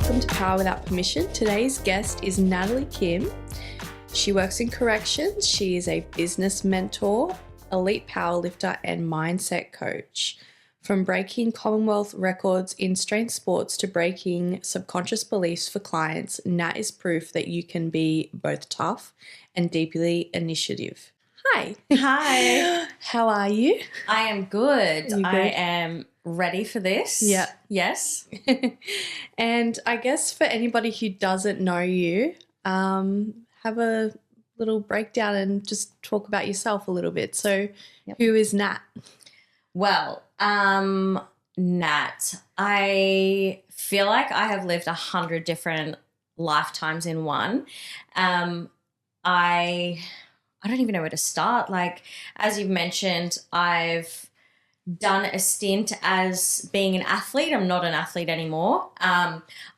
welcome to Power Without Permission. Today's guest is Natalie Kim. She works in corrections. She is a business mentor, elite powerlifter, and mindset coach. From breaking Commonwealth records in strength sports to breaking subconscious beliefs for clients, Nat is proof that you can be both tough and deeply initiative. Hi. Hi. How are you? I am good. You good? I am ready for this. Yeah. Yes. And I guess for anybody who doesn't know you, have a little breakdown and just talk about yourself a little bit. So Who is Nat? Well, Nat, I feel like I have lived 100 different lifetimes in one. I don't even know where to start. Like, as you've mentioned, I've done a stint as being an athlete. I'm not an athlete anymore.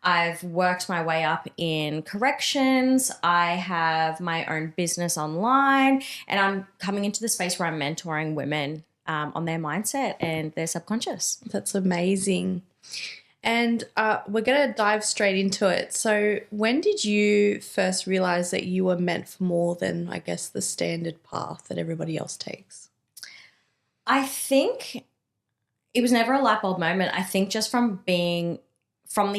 I've worked my way up in corrections. I have my own business online, and I'm coming into the space where I'm mentoring women on their mindset and their subconscious. That's amazing. And we're going to dive straight into it. So when did you first realize that you were meant for more than, I guess, the standard path that everybody else takes? I think it was never a light bulb moment. I think just from the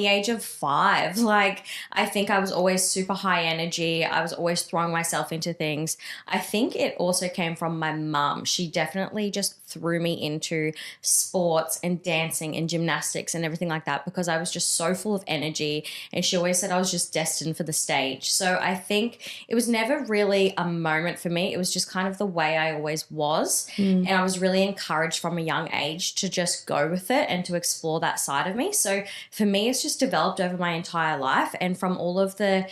age of 5, like, I think I was always super high energy. I was always throwing myself into things. I think it also came from my mum. She definitely just threw me into sports and dancing and gymnastics and everything like that because I was just so full of energy, and she always said I was just destined for the stage. So I think it was never really a moment for me. It was just kind of the way I always was. And I was really encouraged from a young age to just go with it and to explore that side of me. So for me, it's just developed over my entire life, and from all of the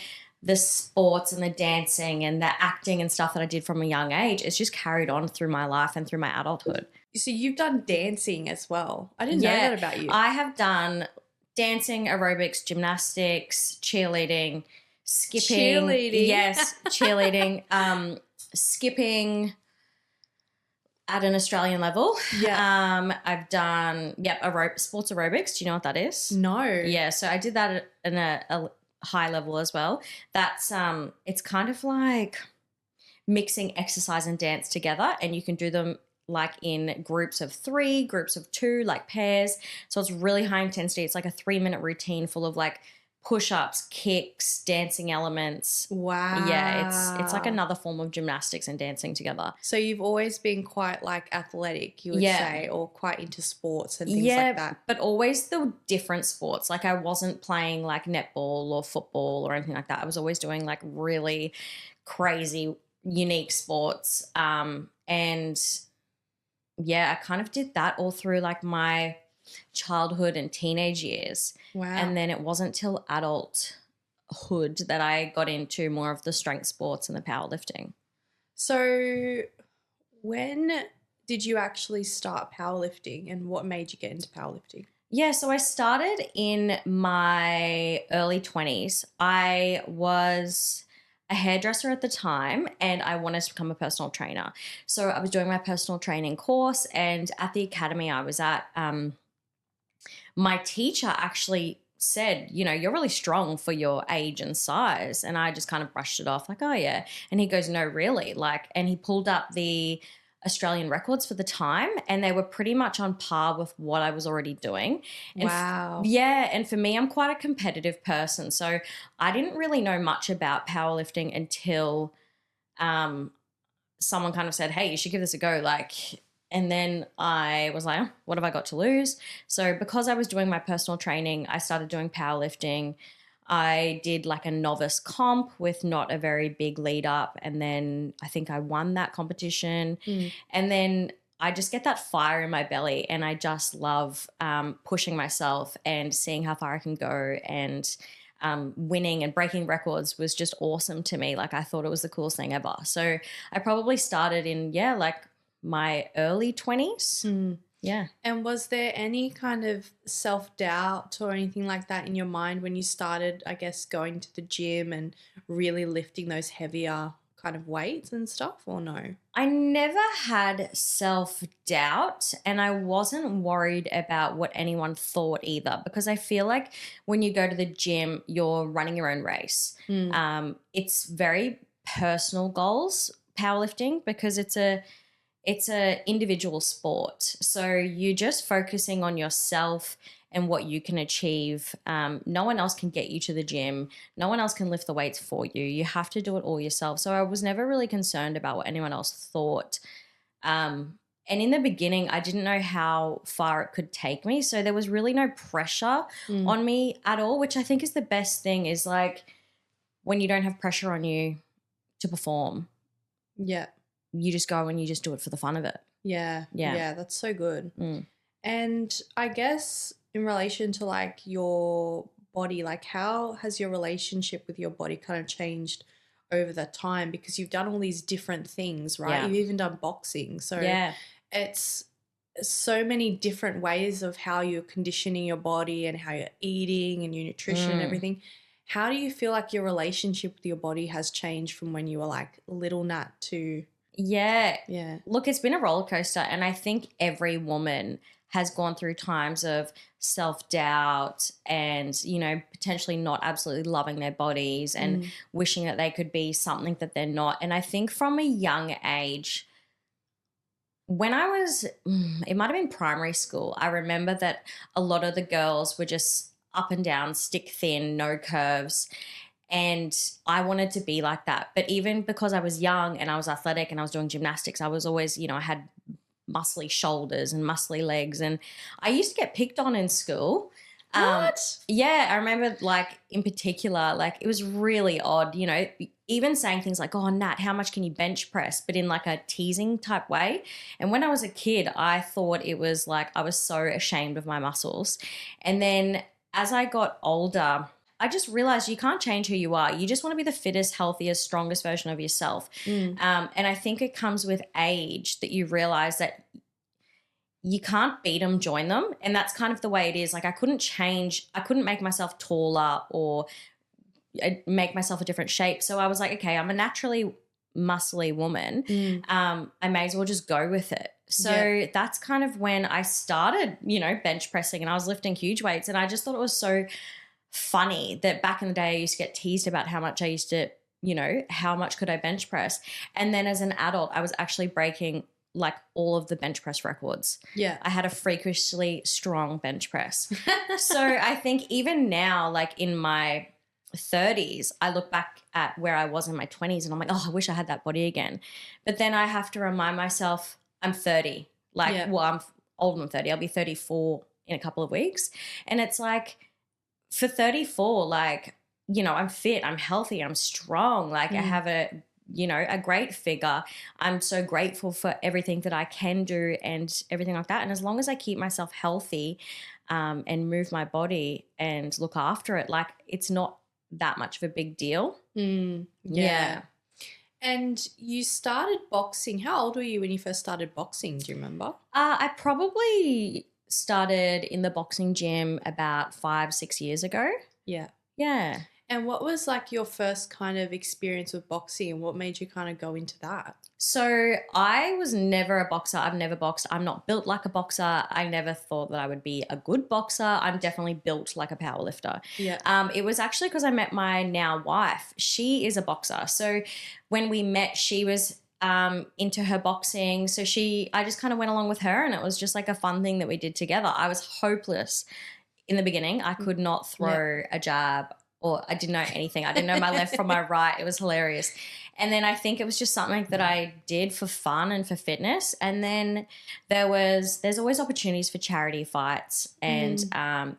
sports and the dancing and the acting and stuff that I did from a young age, it's just carried on through my life and through my adulthood. So you've done dancing as well. I didn't know that about you. I have done dancing, aerobics, gymnastics, cheerleading, skipping. Cheerleading. Yes, cheerleading, skipping at an Australian level. Yeah. I've done, sports aerobics. Do you know what that is? No. Yeah, so I did that in a high level as well. That's it's kind of like mixing exercise and dance together, and you can do them like in groups of 3, groups of 2, like pairs. So it's really high intensity. It's like a 3-minute routine full of like push-ups, kicks, dancing elements. Wow. Yeah, it's like another form of gymnastics and dancing together. So you've always been quite like athletic, you would say, or quite into sports and things like that. But always the different sports. Like, I wasn't playing like netball or football or anything like that. I was always doing like really crazy, unique sports. And yeah, I kind of did that all through like my childhood and teenage years. Wow. And then it wasn't till adulthood that I got into more of the strength sports and the powerlifting. So when did you actually start powerlifting, and what made you get into powerlifting? Yeah, so I started in my early 20s. I was a hairdresser at the time, and I wanted to become a personal trainer. So I was doing my personal training course, and at the academy I was at, my teacher actually said, you know, you're really strong for your age and size. And I just kind of brushed it off like, oh yeah. And he goes, no, really? Like, and he pulled up the Australian records for the time, and they were pretty much on par with what I was already doing. And wow. And for me, I'm quite a competitive person. So I didn't really know much about powerlifting until someone kind of said, hey, you should give this a go. Like, and then I was like, oh, what have I got to lose? So because I was doing my personal training, I started doing powerlifting. I did like a novice comp with not a very big lead up. And then I think I won that competition. And then I just get that fire in my belly, and I just love pushing myself and seeing how far I can go, and winning and breaking records was just awesome to me. Like, I thought it was the coolest thing ever. So I probably started in, like my early 20s. Yeah. And was there any kind of self-doubt or anything like that in your mind when you started, I guess, going to the gym and really lifting those heavier kind of weights and stuff, or no? I never had self-doubt, and I wasn't worried about what anyone thought either, because I feel like when you go to the gym, you're running your own race. It's very personal goals, powerlifting, because it's a individual sport. So you're just focusing on yourself and what you can achieve. No one else can get you to the gym. No one else can lift the weights for you. You have to do it all yourself. So I was never really concerned about what anyone else thought. And in the beginning, I didn't know how far it could take me. So there was really no pressure on me at all, which I think is the best thing, is like when you don't have pressure on you to perform. Yeah. You just go and you just do it for the fun of it. Yeah. That's so good. And I guess in relation to like your body, like how has your relationship with your body kind of changed over the time? Because you've done all these different things, right? Yeah. You've even done boxing. So it's so many different ways of how you're conditioning your body and how you're eating and your nutrition and everything. How do you feel like your relationship with your body has changed from when you were like little Nat to... Yeah. Yeah. Look, it's been a roller coaster, and I think every woman has gone through times of self-doubt and, you know, potentially not absolutely loving their bodies and wishing that they could be something that they're not. And I think from a young age, when I was, it might have been primary school, I remember that a lot of the girls were just up and down, stick thin, no curves. And I wanted to be like that. But even because I was young and I was athletic and I was doing gymnastics, I was always, you know, I had muscly shoulders and muscly legs. And I used to get picked on in school. What? Yeah, I remember, like, in particular, like, it was really odd, you know, even saying things like, oh, Nat, how much can you bench press? But in like a teasing type way. And when I was a kid, I thought it was like I was so ashamed of my muscles. And then as I got older, I just realized you can't change who you are. You just want to be the fittest, healthiest, strongest version of yourself. And I think it comes with age that you realize that you can't beat them, join them. And that's kind of the way it is. Like I couldn't make myself taller or make myself a different shape. So I was like, okay, I'm a naturally muscly woman. I may as well just go with it. So that's kind of when I started, you know, bench pressing, and I was lifting huge weights. And I just thought it was so funny that back in the day I used to get teased about how much I used to, you know, how much could I bench press. And then as an adult, I was actually breaking like all of the bench press records. Yeah. I had a freakishly strong bench press. So I think even now, like in my 30s, I look back at where I was in my 20s and I'm like, oh, I wish I had that body again. But then I have to remind myself I'm 30. Like, well, I'm older than 30. I'll be 34 in a couple of weeks. And it's like, for 34, like, you know, I'm fit, I'm healthy, I'm strong. Like I have a, you know, a great figure. I'm so grateful for everything that I can do and everything like that. And as long as I keep myself healthy and move my body and look after it, like it's not that much of a big deal. Yeah. And you started boxing. How old were you when you first started boxing? Do you remember? I probably started in the boxing gym about 5-6 years ago. Yeah. And what was like your first kind of experience with boxing, and what made you kind of go into that? So I was never a boxer. I've never boxed. I'm not built like a boxer. I never thought that I would be a good boxer. I'm definitely built like a powerlifter. Yeah. It was actually because I met my now wife. She is a boxer. So when we met, she was into her boxing. So I just kind of went along with her, and it was just like a fun thing that we did together. I was hopeless in the beginning. I could not throw a jab, or I didn't know anything. I didn't know my left from my right. It was hilarious. And then I think it was just something that I did for fun and for fitness. And then there's always opportunities for charity fights and,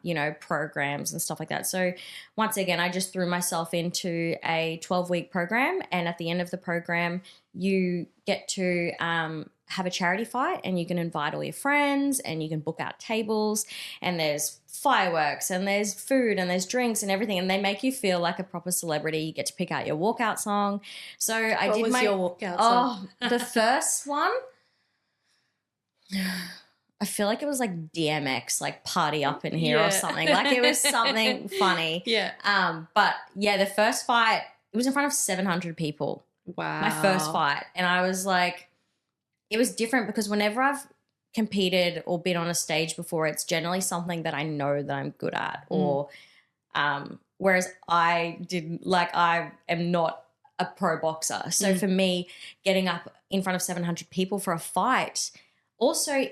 you know, programs and stuff like that. So once again, I just threw myself into a 12-week program. And at the end of the program, you get to have a charity fight, and you can invite all your friends, and you can book out tables, and there's fireworks and there's food and there's drinks and everything, and they make you feel like a proper celebrity. You get to pick out your walkout song. So What was your walkout song? The first one, I feel like it was like DMX, like Party Up in Here or something. Like it was something funny. Yeah. But yeah, the first fight, it was in front of 700 people. Wow. My first fight. And I was like, it was different because whenever I've competed or been on a stage before, it's generally something that I know that I'm good at, or whereas I am not a pro boxer. So for me, getting up in front of 700 people for a fight, also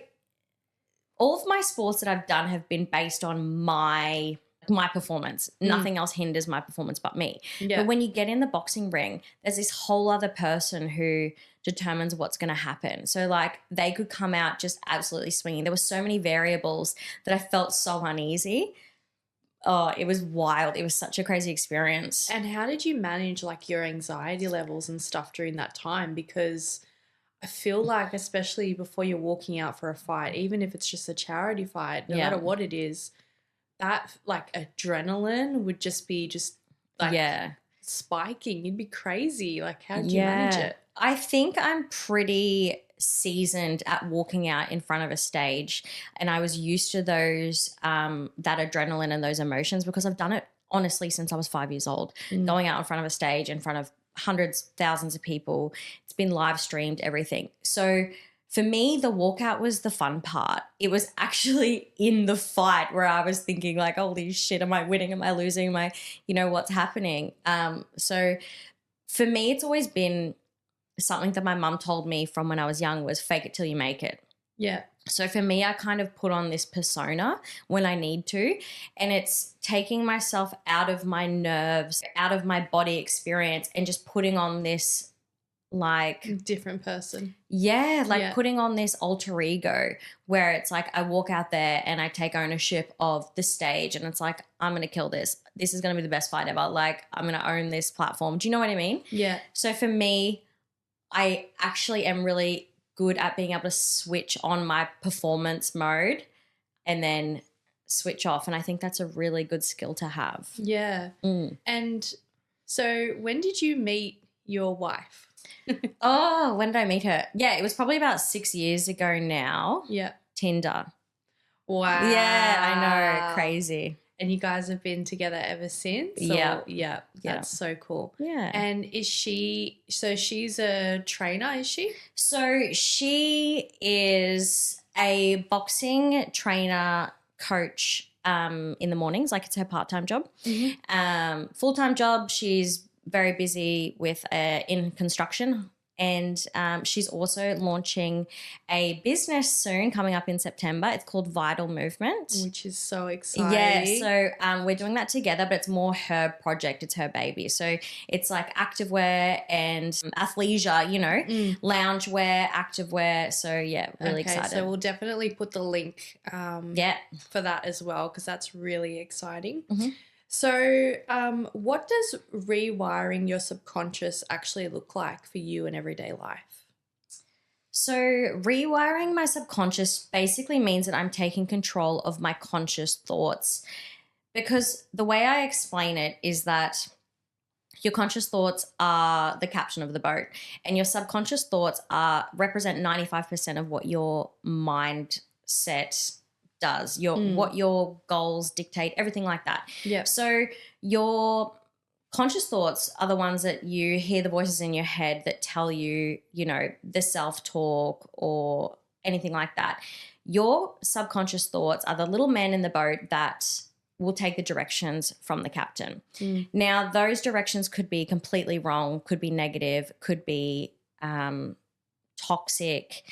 all of my sports that I've done have been based on my performance. Nothing else hinders my performance but me. Yeah. But when you get in the boxing ring, there's this whole other person who determines what's going to happen. So like they could come out just absolutely swinging. There were so many variables that I felt so uneasy. Oh, it was wild. It was such a crazy experience. And how did you manage like your anxiety levels and stuff during that time? Because I feel like, especially before you're walking out for a fight, even if it's just a charity fight, no matter what it is, that like adrenaline would just be like spiking. You'd be crazy. Like, how did you manage it? I think I'm pretty seasoned at walking out in front of a stage, and I was used to those that adrenaline and those emotions because I've done it honestly since I was 5 years old. Going out in front of a stage in front of hundreds, thousands of people. It's been live streamed, everything. So for me, the walkout was the fun part. It was actually in the fight where I was thinking like, holy shit, am I winning? Am I losing? Am I, what's happening? So for me, it's always been something that my mum told me from when I was young was fake it till you make it. Yeah. So for me, I kind of put on this persona when I need to, and it's taking myself out of my nerves, out of my body experience, and just putting on this like different person. Yeah, like putting on this alter ego where it's like I walk out there and I take ownership of the stage, and it's like, I'm going to kill this. This is going to be the best fight ever. Like, I'm going to own this platform. Do you know what I mean? Yeah. So for me, I actually am really good at being able to switch on my performance mode and then switch off. And I think that's a really good skill to have. Yeah. And so when did you meet your wife? Oh, when did I meet her? Yeah, it was probably about 6 years ago now. Yeah. Tinder. Wow. Yeah, I know. Crazy. And you guys have been together ever since? Yeah. Yeah. That's so cool. Yeah. And she's a trainer, is she? So she is a boxing trainer coach in the mornings. Like, it's her part-time job. Full-time job, she's very busy with in construction. And she's also launching a business soon coming up in September. It's called Vital Movement. Which is so exciting. Yeah, so we're doing that together, but it's more her project. It's her baby. So it's like activewear and athleisure, loungewear, activewear. So, yeah, really excited. So we'll definitely put the link for that as well, because that's really exciting. So what does rewiring your subconscious actually look like for you in everyday life? So rewiring my subconscious basically means that I'm taking control of my conscious thoughts, because the way I explain it is that your conscious thoughts are the captain of the boat, and your subconscious thoughts represent 95% of what your mindset does, what your goals dictate, everything like that. Yeah. So your conscious thoughts are the ones that you hear the voices in your head that tell you, the self-talk or anything like that. Your subconscious thoughts are the little men in the boat that will take the directions from the captain. Now, those directions could be completely wrong, could be negative, could be toxic,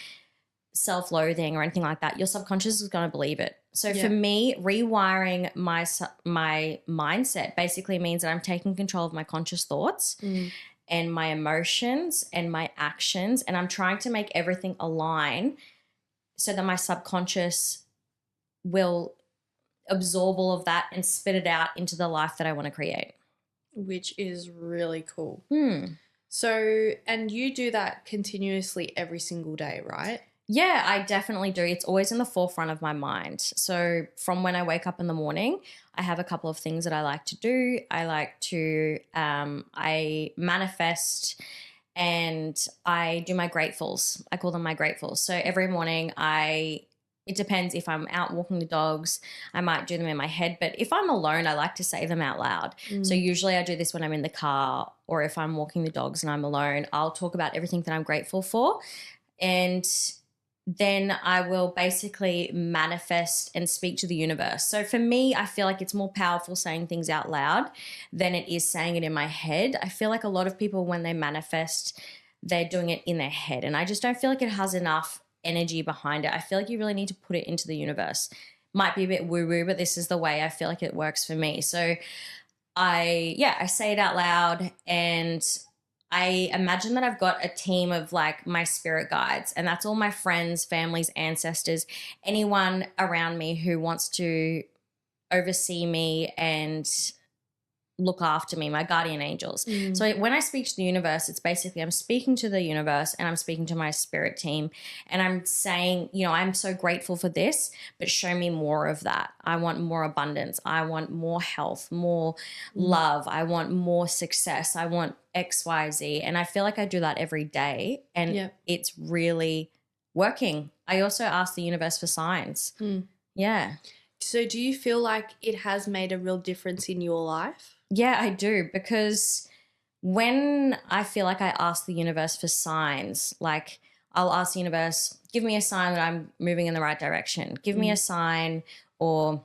self-loathing or anything like that. Your subconscious is going to believe it. So for me, rewiring my mindset basically means that I'm taking control of my conscious thoughts and my emotions and my actions, and I'm trying to make everything align so that my subconscious will absorb all of that and spit it out into the life that I want to create. Which is really cool. So, and you do that continuously every single day, right? Yeah, I definitely do. It's always in the forefront of my mind. So from when I wake up in the morning, I have a couple of things that I like to do. I like to, I manifest and I do my gratefuls. I call them my gratefuls. So every morning I It depends. If I'm out walking the dogs, I might do them in my head. But if I'm alone, I like to say them out loud. So usually I do this when I'm in the car, or if I'm walking the dogs and I'm alone, I'll talk about everything that I'm grateful for. And then I will basically manifest and speak to the universe. So for me, I feel like it's more powerful saying things out loud than it is saying it in my head. I feel like a lot of people, when they manifest, they're doing it in their head. And I just don't feel like it has enough energy behind it. I feel like you really need to put it into the universe. Might be a bit woo-woo, but this is the way I feel like it works for me. So I say it out loud, and I imagine that I've got a team of like my spirit guides, and that's all my friends, families, ancestors, anyone around me who wants to oversee me and look after me, my guardian angels. So when I speak to the universe, it's basically I'm speaking to the universe and I'm speaking to my spirit team, and I'm saying, I'm so grateful for this, but show me more of that. I want more abundance. I want more health, more love. I want more success. I want X, Y, Z. And I feel like I do that every day, and it's really working. I also ask the universe for signs. Yeah. So do you feel like it has made a real difference in your life? Yeah, I do, because when I feel like I ask the universe for signs, like I'll ask the universe, give me a sign that I'm moving in the right direction. Give me a sign, or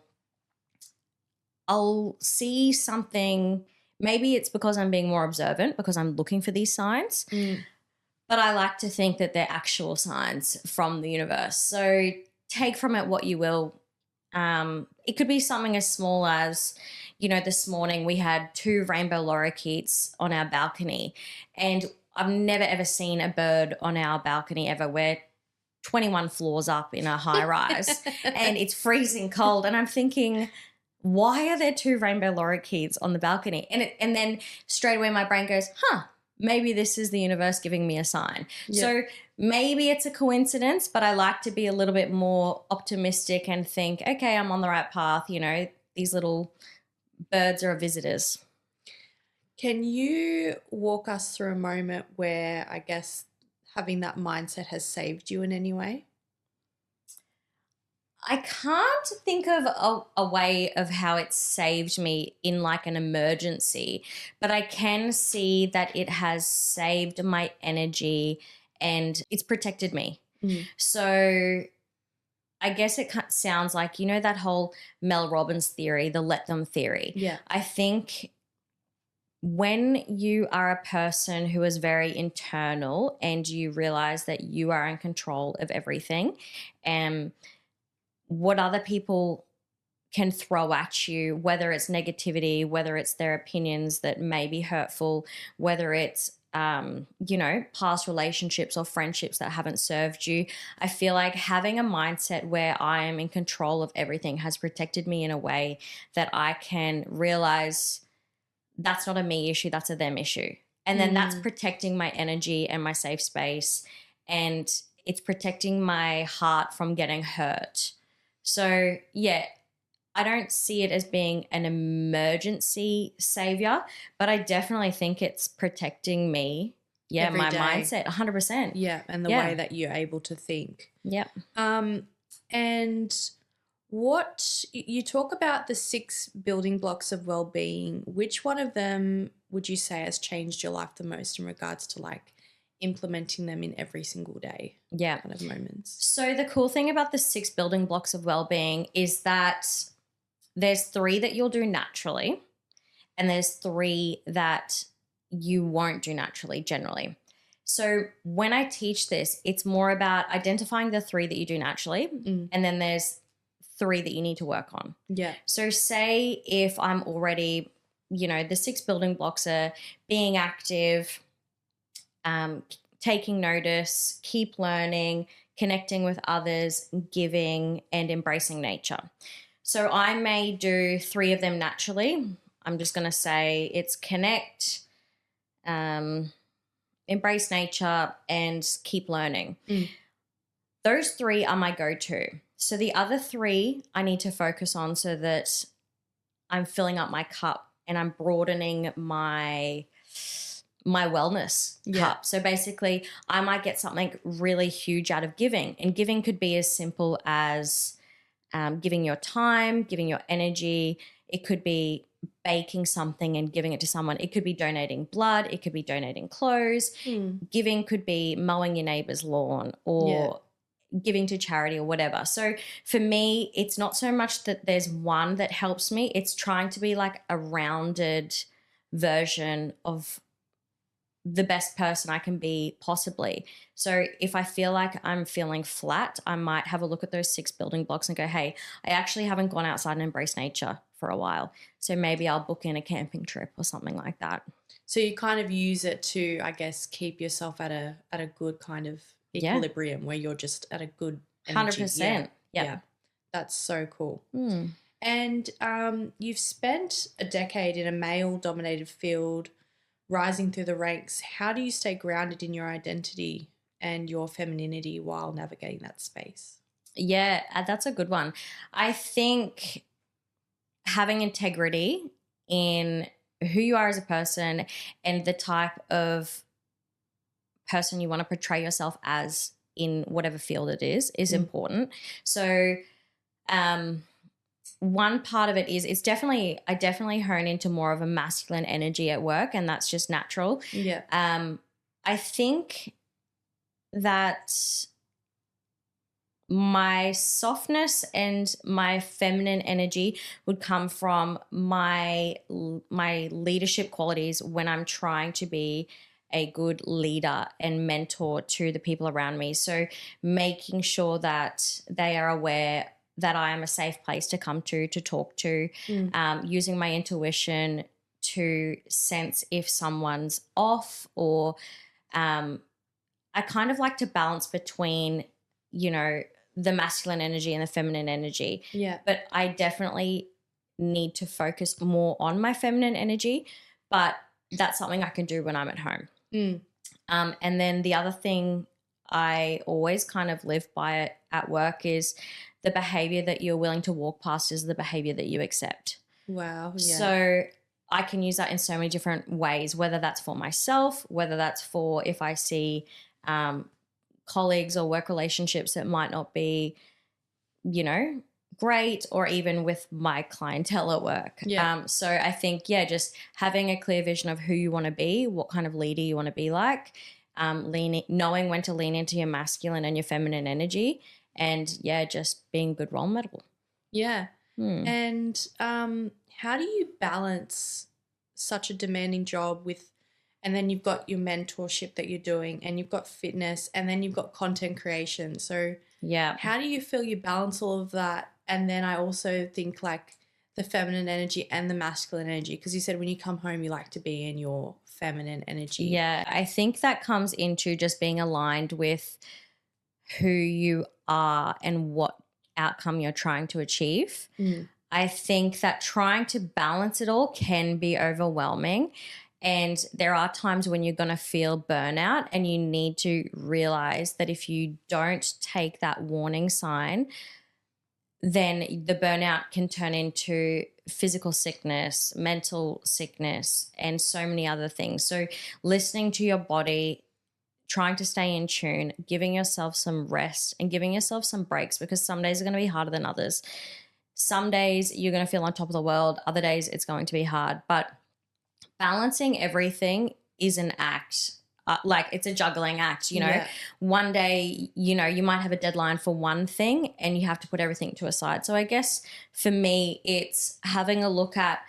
I'll see something. Maybe it's because I'm being more observant, because I'm looking for these signs. But I like to think that they're actual signs from the universe. So take from it what you will. It could be something as small as, this morning we had 2 rainbow lorikeets on our balcony, and I've never ever seen a bird on our balcony ever. We're 21 floors up in a high rise and it's freezing cold, and I'm thinking, why are there 2 rainbow lorikeets on the balcony? And then straight away my brain goes, maybe this is the universe giving me a sign. So maybe it's a coincidence, but I like to be a little bit more optimistic and think, okay, I'm on the right path. These little birds are visitors. Can you walk us through a moment where I guess having that mindset has saved you in any way? I can't think of a way of how it saved me in like an emergency, but I can see that it has saved my energy and it's protected me. So I guess it sounds like, that whole Mel Robbins theory, the let them theory. Yeah. I think when you are a person who is very internal and you realize that you are in control of everything, and what other people can throw at you, whether it's negativity, whether it's their opinions that may be hurtful, whether it's, past relationships or friendships that haven't served you. I feel like having a mindset where I am in control of everything has protected me in a way that I can realize that's not a me issue, that's a them issue. And then that's protecting my energy and my safe space, and it's protecting my heart from getting hurt. So, I don't see it as being an emergency savior, but I definitely think it's protecting me. Yeah, every my day. Mindset, 100%. Yeah, and the way that you're able to think. Yep. And what you talk about the 6 building blocks of well-being, which one of them would you say has changed your life the most in regards to like implementing them in every single day? Yeah. Kind of moments. So the cool thing about the 6 building blocks of well-being is that there's 3 that you'll do naturally, and there's 3 that you won't do naturally generally. So when I teach this, it's more about identifying the 3 that you do naturally, and then there's 3 that you need to work on. Yeah. So say if I'm already, the 6 building blocks are being active, taking notice, keep learning, connecting with others, giving, and embracing nature. So I may do 3 of them naturally. I'm just going to say it's connect, embrace nature, and keep learning. Those 3 are my go-to. So the other 3 I need to focus on so that I'm filling up my cup and I'm broadening my my wellness cup. So basically I might get something really huge out of giving, and giving could be as simple as giving your time, giving your energy. It could be baking something and giving it to someone. It could be donating blood. It could be donating clothes. Giving could be mowing your neighbor's lawn or giving to charity or whatever. So for me, it's not so much that there's one that helps me. It's trying to be like a rounded version of the best person I can be possibly. So if I feel like I'm feeling flat, I might have a look at those 6 building blocks and go, hey, I actually haven't gone outside and embraced nature for a while. So maybe I'll book in a camping trip or something like that. So you kind of use it to, I guess, keep yourself at a good kind of equilibrium where you're just at a good energy. 100%. Yeah. That's so cool. And you've spent a decade in a male-dominated field, rising through the ranks. How do you stay grounded in your identity and your femininity while navigating that space? Yeah, that's a good one. I think having integrity in who you are as a person and the type of person you want to portray yourself as in whatever field it is important. So one part of it is I definitely hone into more of a masculine energy at work, and that's just natural. Yeah. I think that my softness and my feminine energy would come from my leadership qualities when I'm trying to be a good leader and mentor to the people around me. So making sure that they are aware that I am a safe place to come to talk to, using my intuition to sense if someone's off, or I kind of like to balance between, the masculine energy and the feminine energy. Yeah. But I definitely need to focus more on my feminine energy, but that's something I can do when I'm at home. And then the other thing I always kind of live by at work is the behavior that you're willing to walk past is the behavior that you accept. Wow. Yeah. So I can use that in so many different ways, whether that's for myself, whether that's for if I see colleagues or work relationships that might not be, great, or even with my clientele at work. Yeah. So I think, just having a clear vision of who you want to be, what kind of leader you want to be like, knowing when to lean into your masculine and your feminine energy, and just being a good role model. Yeah. And how do you balance such a demanding job and then you've got your mentorship that you're doing, and you've got fitness, and then you've got content creation. So how do you feel you balance all of that? And then I also think like the feminine energy and the masculine energy, because you said when you come home you like to be in your feminine energy. Yeah, I think that comes into just being aligned with who you are and what outcome you're trying to achieve. I think that trying to balance it all can be overwhelming, and there are times when you're going to feel burnout, and you need to realize that if you don't take that warning sign, then the burnout can turn into physical sickness, mental sickness, and so many other things. So listening to your body, trying to stay in tune, giving yourself some rest and giving yourself some breaks, because some days are going to be harder than others. Some days you're going to feel on top of the world. Other days it's going to be hard. But balancing everything is an act. Like it's a juggling act, One day, you might have a deadline for one thing and you have to put everything to a side. So I guess for me, it's having a look at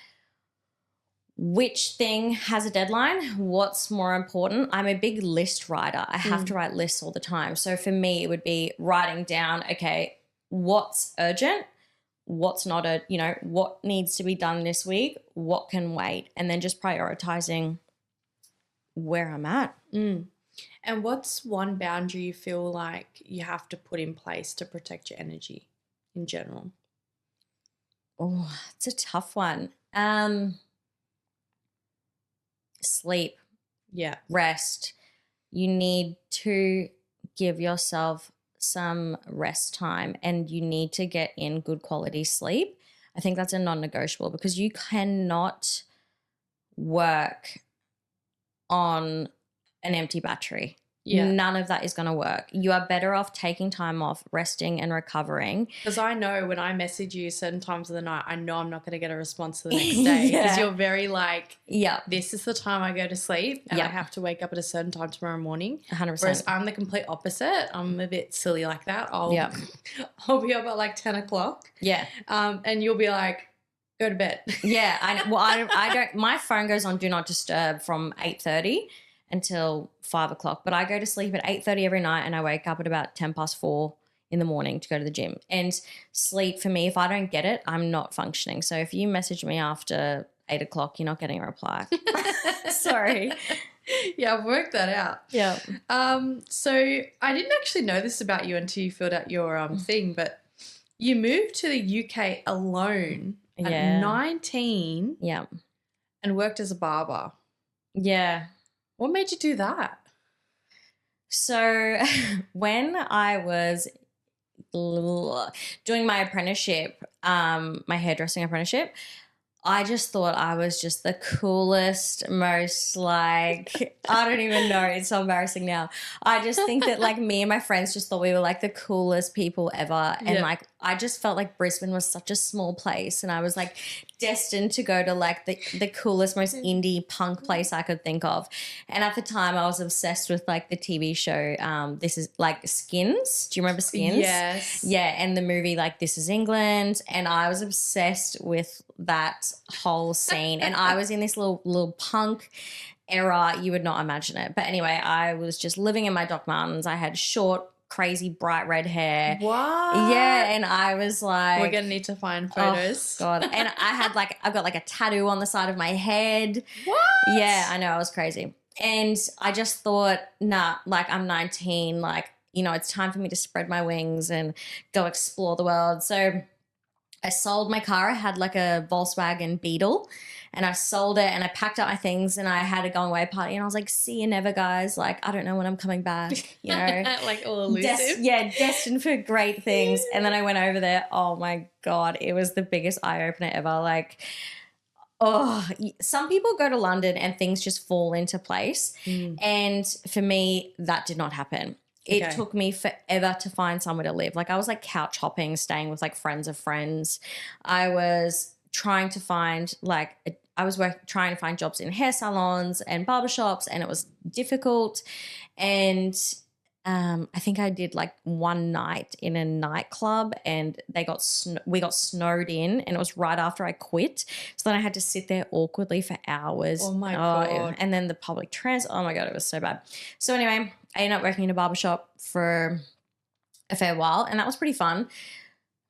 which thing has a deadline, what's more important. I'm a big list writer. I have to write lists all the time. So for me, it would be writing down, okay, what's urgent, what's not what needs to be done this week, what can wait, and then just prioritizing where I'm at. And what's one boundary you feel like you have to put in place to protect your energy in general? Oh, it's a tough one. Sleep. Yeah. Rest. You need to give yourself some rest time, and you need to get in good quality sleep. I think that's a non-negotiable, because you cannot work on an empty battery. Yeah. None of that is going to work. You are better off taking time off, resting and recovering. Because I know when I message you certain times of the night, I know I'm not going to get a response the next day. Because you're very like, this is the time I go to sleep and I have to wake up at a certain time tomorrow morning. 100%. Whereas I'm the complete opposite. I'm a bit silly like that. I'll be up at like 10 o'clock. Yeah. And you'll be like, go to bed. Yeah. I don't, my phone goes on do not disturb from 8:30 until 5 o'clock, but I go to sleep at 8:30 every night and I wake up at about 4:10 in the morning to go to the gym. And sleep for me, if I don't get it, I'm not functioning. So if you message me after 8 o'clock, you're not getting a reply. Sorry. Yeah, I've worked that out. Yeah. So I didn't actually know this about you until you filled out your thing, but you moved to the UK alone at 19 and worked as a barber. Yeah. What made you do that? So when I was doing my apprenticeship, my hairdressing apprenticeship, I just thought I was just the coolest, most like, I don't even know. It's so embarrassing now. I just think that like me and my friends just thought we were like the coolest people ever. And like, I just felt like Brisbane was such a small place and I was like destined to go to like the coolest, most indie punk place I could think of. And at the time I was obsessed with like the TV show, this is like Skins. Do you remember Skins? Yes. Yeah. And the movie like This Is England. And I was obsessed with that whole scene. And I was in this little punk era. You would not imagine it. But anyway, I was just living in my Doc Martens. I had short, crazy, bright red hair. What? Yeah. And I was like, we're going to need to find photos. Oh, God. And I've got like a tattoo on the side of my head. What? Yeah, I know. I was crazy. And I just thought, nah, like I'm 19, like, you know, it's time for me to spread my wings and go explore the world. So I sold my car. I had like a Volkswagen Beetle and I sold it and I packed up my things and I had a going away party and I was like, see you never, guys. Like, I don't know when I'm coming back, you know. Like all elusive. Destined for great things. And then I went over there. Oh my God, it was the biggest eye-opener ever. Like, oh, some people go to London and things just fall into place. And for me, that did not happen. It took me forever to find somewhere to live. Like I was like couch hopping, staying with like friends of friends. I was trying to find trying to find jobs in hair salons and barbershops and it was difficult. And I think I did like one night in a nightclub and we got snowed in and it was right after I quit. So then I had to sit there awkwardly for hours. Oh my God. And then the public transport. Oh my God, it was so bad. So anyway, I ended up working in a barbershop for a fair while and that was pretty fun.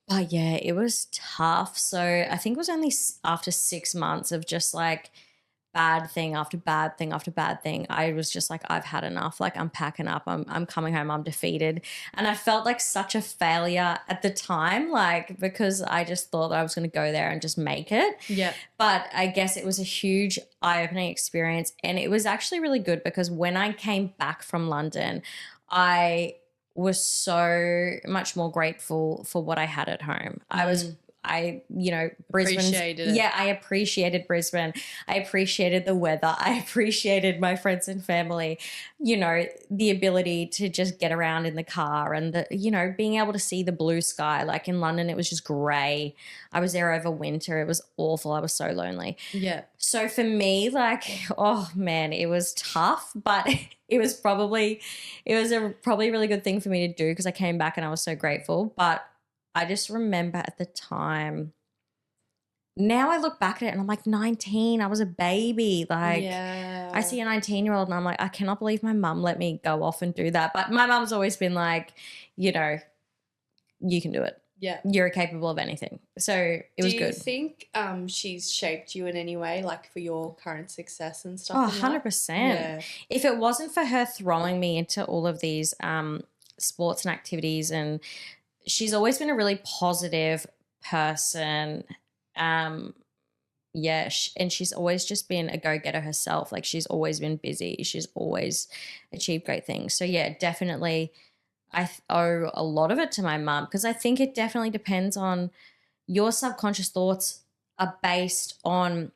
But yeah, it was tough. So I think it was only after 6 months of just like bad thing after bad thing after bad thing. I was just like, I've had enough. Like I'm packing up. I'm coming home. I'm defeated. And I felt like such a failure at the time, like because I just thought that I was going to go there and just make it. Yeah. But I guess it was a huge eye-opening experience. And it was actually really good because when I came back from London, I was so much more grateful for what I had at home. Brisbane. Appreciated it. Yeah, I appreciated Brisbane. I appreciated the weather. I appreciated my friends and family, you know, the ability to just get around in the car and being able to see the blue sky. Like in London, it was just grey. I was there over winter. It was awful. I was so lonely. Yeah. So for me, like, oh man, it was tough, but it was probably a really good thing for me to do because I came back and I was so grateful. But I just remember at the time, now I look back at it and I'm like 19, I was a baby. Like I see a 19-year-old and I'm like, I cannot believe my mum let me go off and do that. But my mum's always been like, you know, you can do it. Yeah. You're capable of anything. So it was good. Do you think she's shaped you in any way, like for your current success and stuff? Oh, 100%. Yeah. If it wasn't for her throwing me into all of these sports and activities, and she's always been a really positive person. And she's always just been a go-getter herself. Like she's always been busy. She's always achieved great things. So yeah, definitely I owe a lot of it to my mum because I think it definitely depends on your subconscious thoughts are based on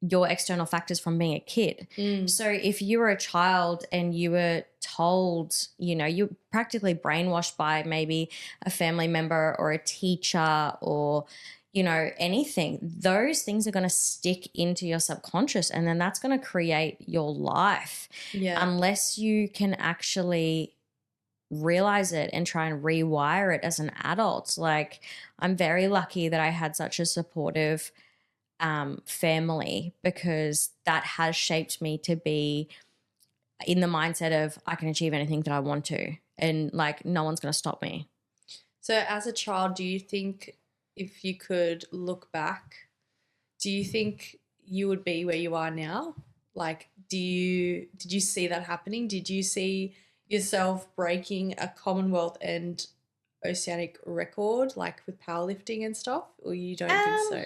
your external factors from being a kid. So if you were a child and you were told, you know, you're practically brainwashed by maybe a family member or a teacher or, you know, anything, those things are going to stick into your subconscious, and then that's going to create your life. Unless you can actually realize it and try and rewire it as an adult. Like, I'm very lucky that I had such a supportive family, because that has shaped me to be in the mindset of I can achieve anything that I want to, and like no one's going to stop me. So as a child, do you think if you could look back, do you think you would be where you are now? Like, did you see that happening? Did you see yourself breaking a Commonwealth and Oceanic record, like with powerlifting and stuff, or you don't think so?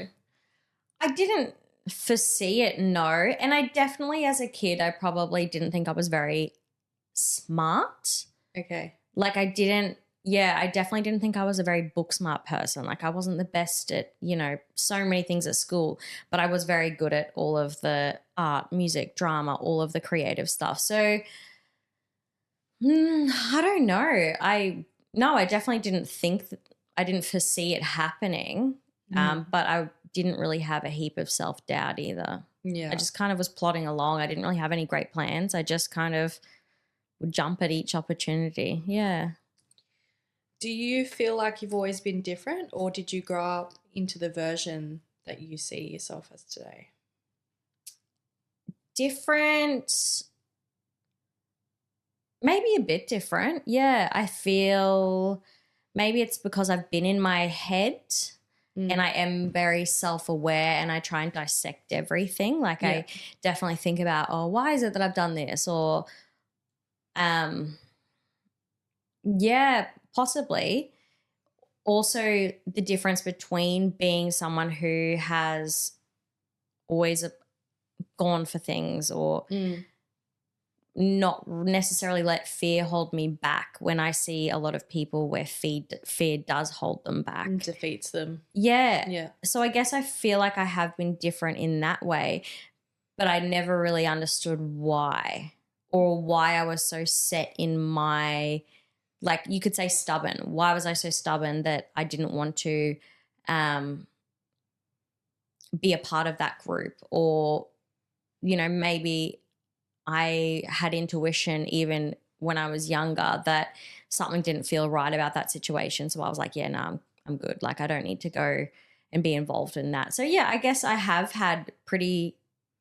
I didn't foresee it, no. And I definitely, as a kid, I probably didn't think I was very smart. Okay. Like I definitely didn't think I was a very book smart person. Like I wasn't the best at, you know, so many things at school, but I was very good at all of the art, music, drama, all of the creative stuff. So I don't know. I definitely didn't think that, I didn't foresee it happening. But I didn't really have a heap of self-doubt either. Yeah. I just kind of was plodding along. I didn't really have any great plans. I just kind of would jump at each opportunity. Yeah. Do you feel like you've always been different, or did you grow up into the version that you see yourself as today? Different. Maybe a bit different. Yeah. I feel maybe it's because I've been in my head. And I am very self-aware, and I try and dissect everything. Like I definitely think about, oh, why is it that I've done this? Or, yeah, possibly. Also, the difference between being someone who has always gone for things or not necessarily let fear hold me back, when I see a lot of people where fear does hold them back. And defeats them. Yeah. Yeah. So I guess I feel like I have been different in that way, but I never really understood why, or why I was so set in my, like you could say stubborn. Why was I so stubborn that I didn't want to be a part of that group? Or, you know, maybe I had intuition even when I was younger that something didn't feel right about that situation. So I was like, yeah, no, I'm good. Like I don't need to go and be involved in that. So yeah, I guess I have had pretty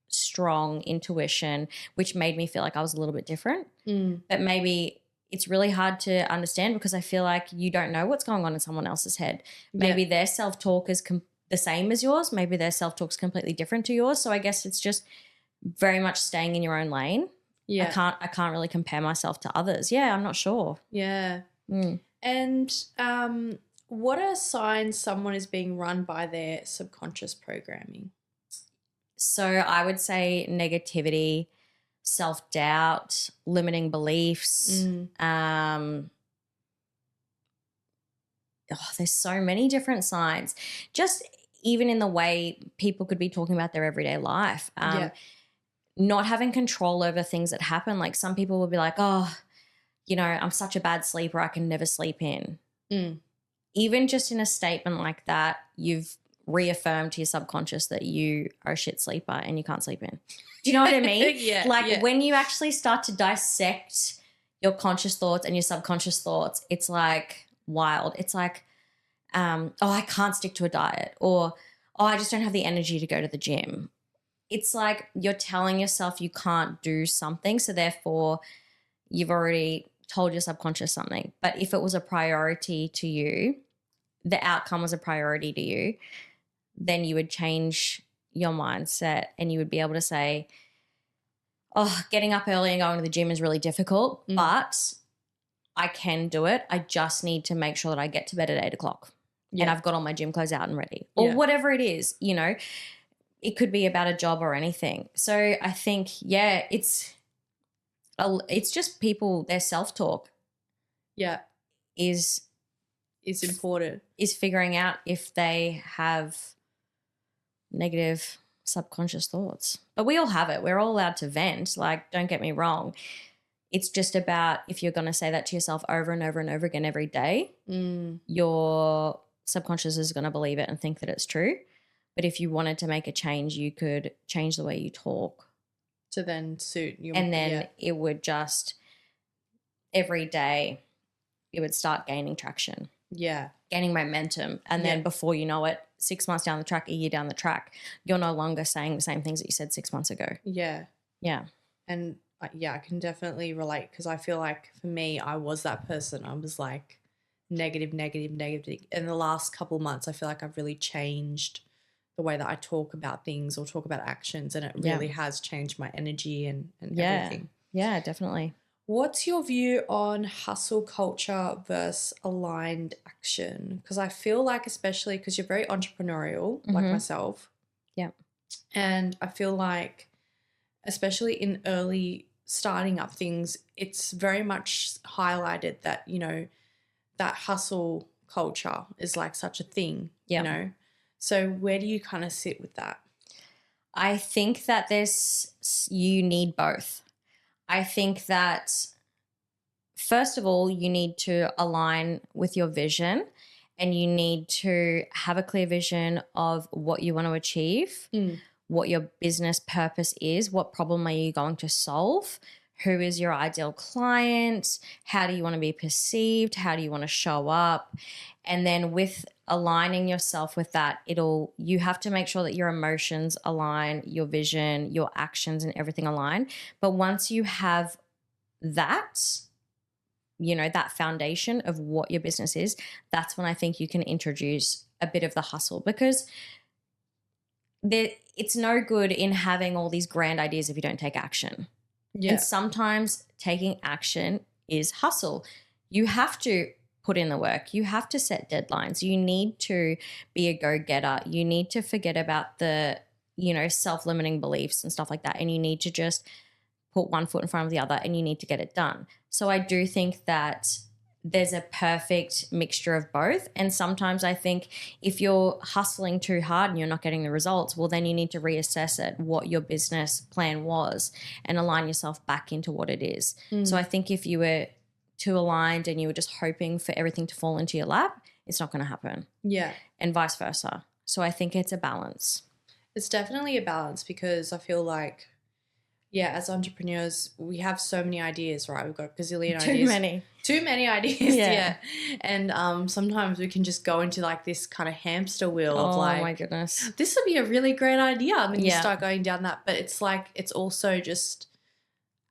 strong intuition, which made me feel like I was a little bit different. But maybe it's really hard to understand, because I feel like you don't know what's going on in someone else's head. Maybe their self-talk is the same as yours. Maybe their self-talk's completely different to yours. So I guess it's just very much staying in your own lane. Yeah. I can't really compare myself to others. Yeah, I'm not sure. Yeah. And what are signs someone is being run by their subconscious programming? So I would say negativity, self-doubt, limiting beliefs. There's so many different signs. Just even in the way people could be talking about their everyday life. Not having control over things that happen. Like some people will be like, oh, you know, I'm such a bad sleeper, I can never sleep in. Even just in a statement like that, you've reaffirmed to your subconscious that you are a shit sleeper and you can't sleep in. Do you know what I mean? When you actually start to dissect your conscious thoughts and your subconscious thoughts, it's like wild. It's like, oh, I can't stick to a diet, or, oh, I just don't have the energy to go to the gym. It's like you're telling yourself you can't do something, so therefore you've already told your subconscious something. But if it was a priority to you, the outcome was a priority to you, then you would change your mindset and you would be able to say, oh, getting up early and going to the gym is really difficult, but I can do it. I just need to make sure that I get to bed at 8 o'clock and I've got all my gym clothes out and ready, or whatever it is, you know. It could be about a job or anything. So I think, it's just people, their self-talk is important. Is figuring out if they have negative subconscious thoughts. But we all have it. We're all allowed to vent. Like, don't get me wrong. It's just about if you're going to say that to yourself over and over and over again every day, your subconscious is going to believe it and think that it's true. But if you wanted to make a change, you could change the way you talk. To then suit you. And then it would just, every day, it would start gaining traction. Yeah. Gaining momentum. And then before you know it, 6 months down the track, a year down the track, you're no longer saying the same things that you said 6 months ago. Yeah. Yeah. And I can definitely relate because I feel like for me, I was that person. I was like negative. And the last couple of months, I feel like I've really changed the way that I talk about things or talk about actions, and it really has changed my energy and everything. Yeah, definitely. What's your view on hustle culture versus aligned action? Because I feel like, especially because you're very entrepreneurial, like myself. Yeah. And I feel like, especially in early starting up things, it's very much highlighted that, you know, that hustle culture is like such a thing, you know? So where do you kind of sit with that? I think that you need both. I think that, first of all, you need to align with your vision, and you need to have a clear vision of what you want to achieve, what your business purpose is, what problem are you going to solve, who is your ideal client, how do you want to be perceived, how do you want to show up. And then with aligning yourself with that, you have to make sure that your emotions align, your vision, your actions and everything align. But once you have that, you know, that foundation of what your business is, that's when I think you can introduce a bit of the hustle, because it's no good in having all these grand ideas if you don't take action. Yeah. And sometimes taking action is hustle. You have to put in the work. You have to set deadlines. You need to be a go-getter. You need to forget about the, you know, self-limiting beliefs and stuff like that. And you need to just put one foot in front of the other, and you need to get it done. So I do think that there's a perfect mixture of both. And sometimes I think if you're hustling too hard and you're not getting the results, well, then you need to reassess it, what your business plan was, and align yourself back into what it is. So I think if you were too aligned and you were just hoping for everything to fall into your lap, it's not going to happen. Yeah. And vice versa. So I think it's a balance. It's definitely a balance, because I feel like, yeah, as entrepreneurs, we have so many ideas, right? We've got a gazillion ideas. Too many ideas, yeah. And sometimes we can just go into like this kind of hamster wheel of like, oh my goodness, this would be a really great idea. And then you start going down that. But it's like, it's also just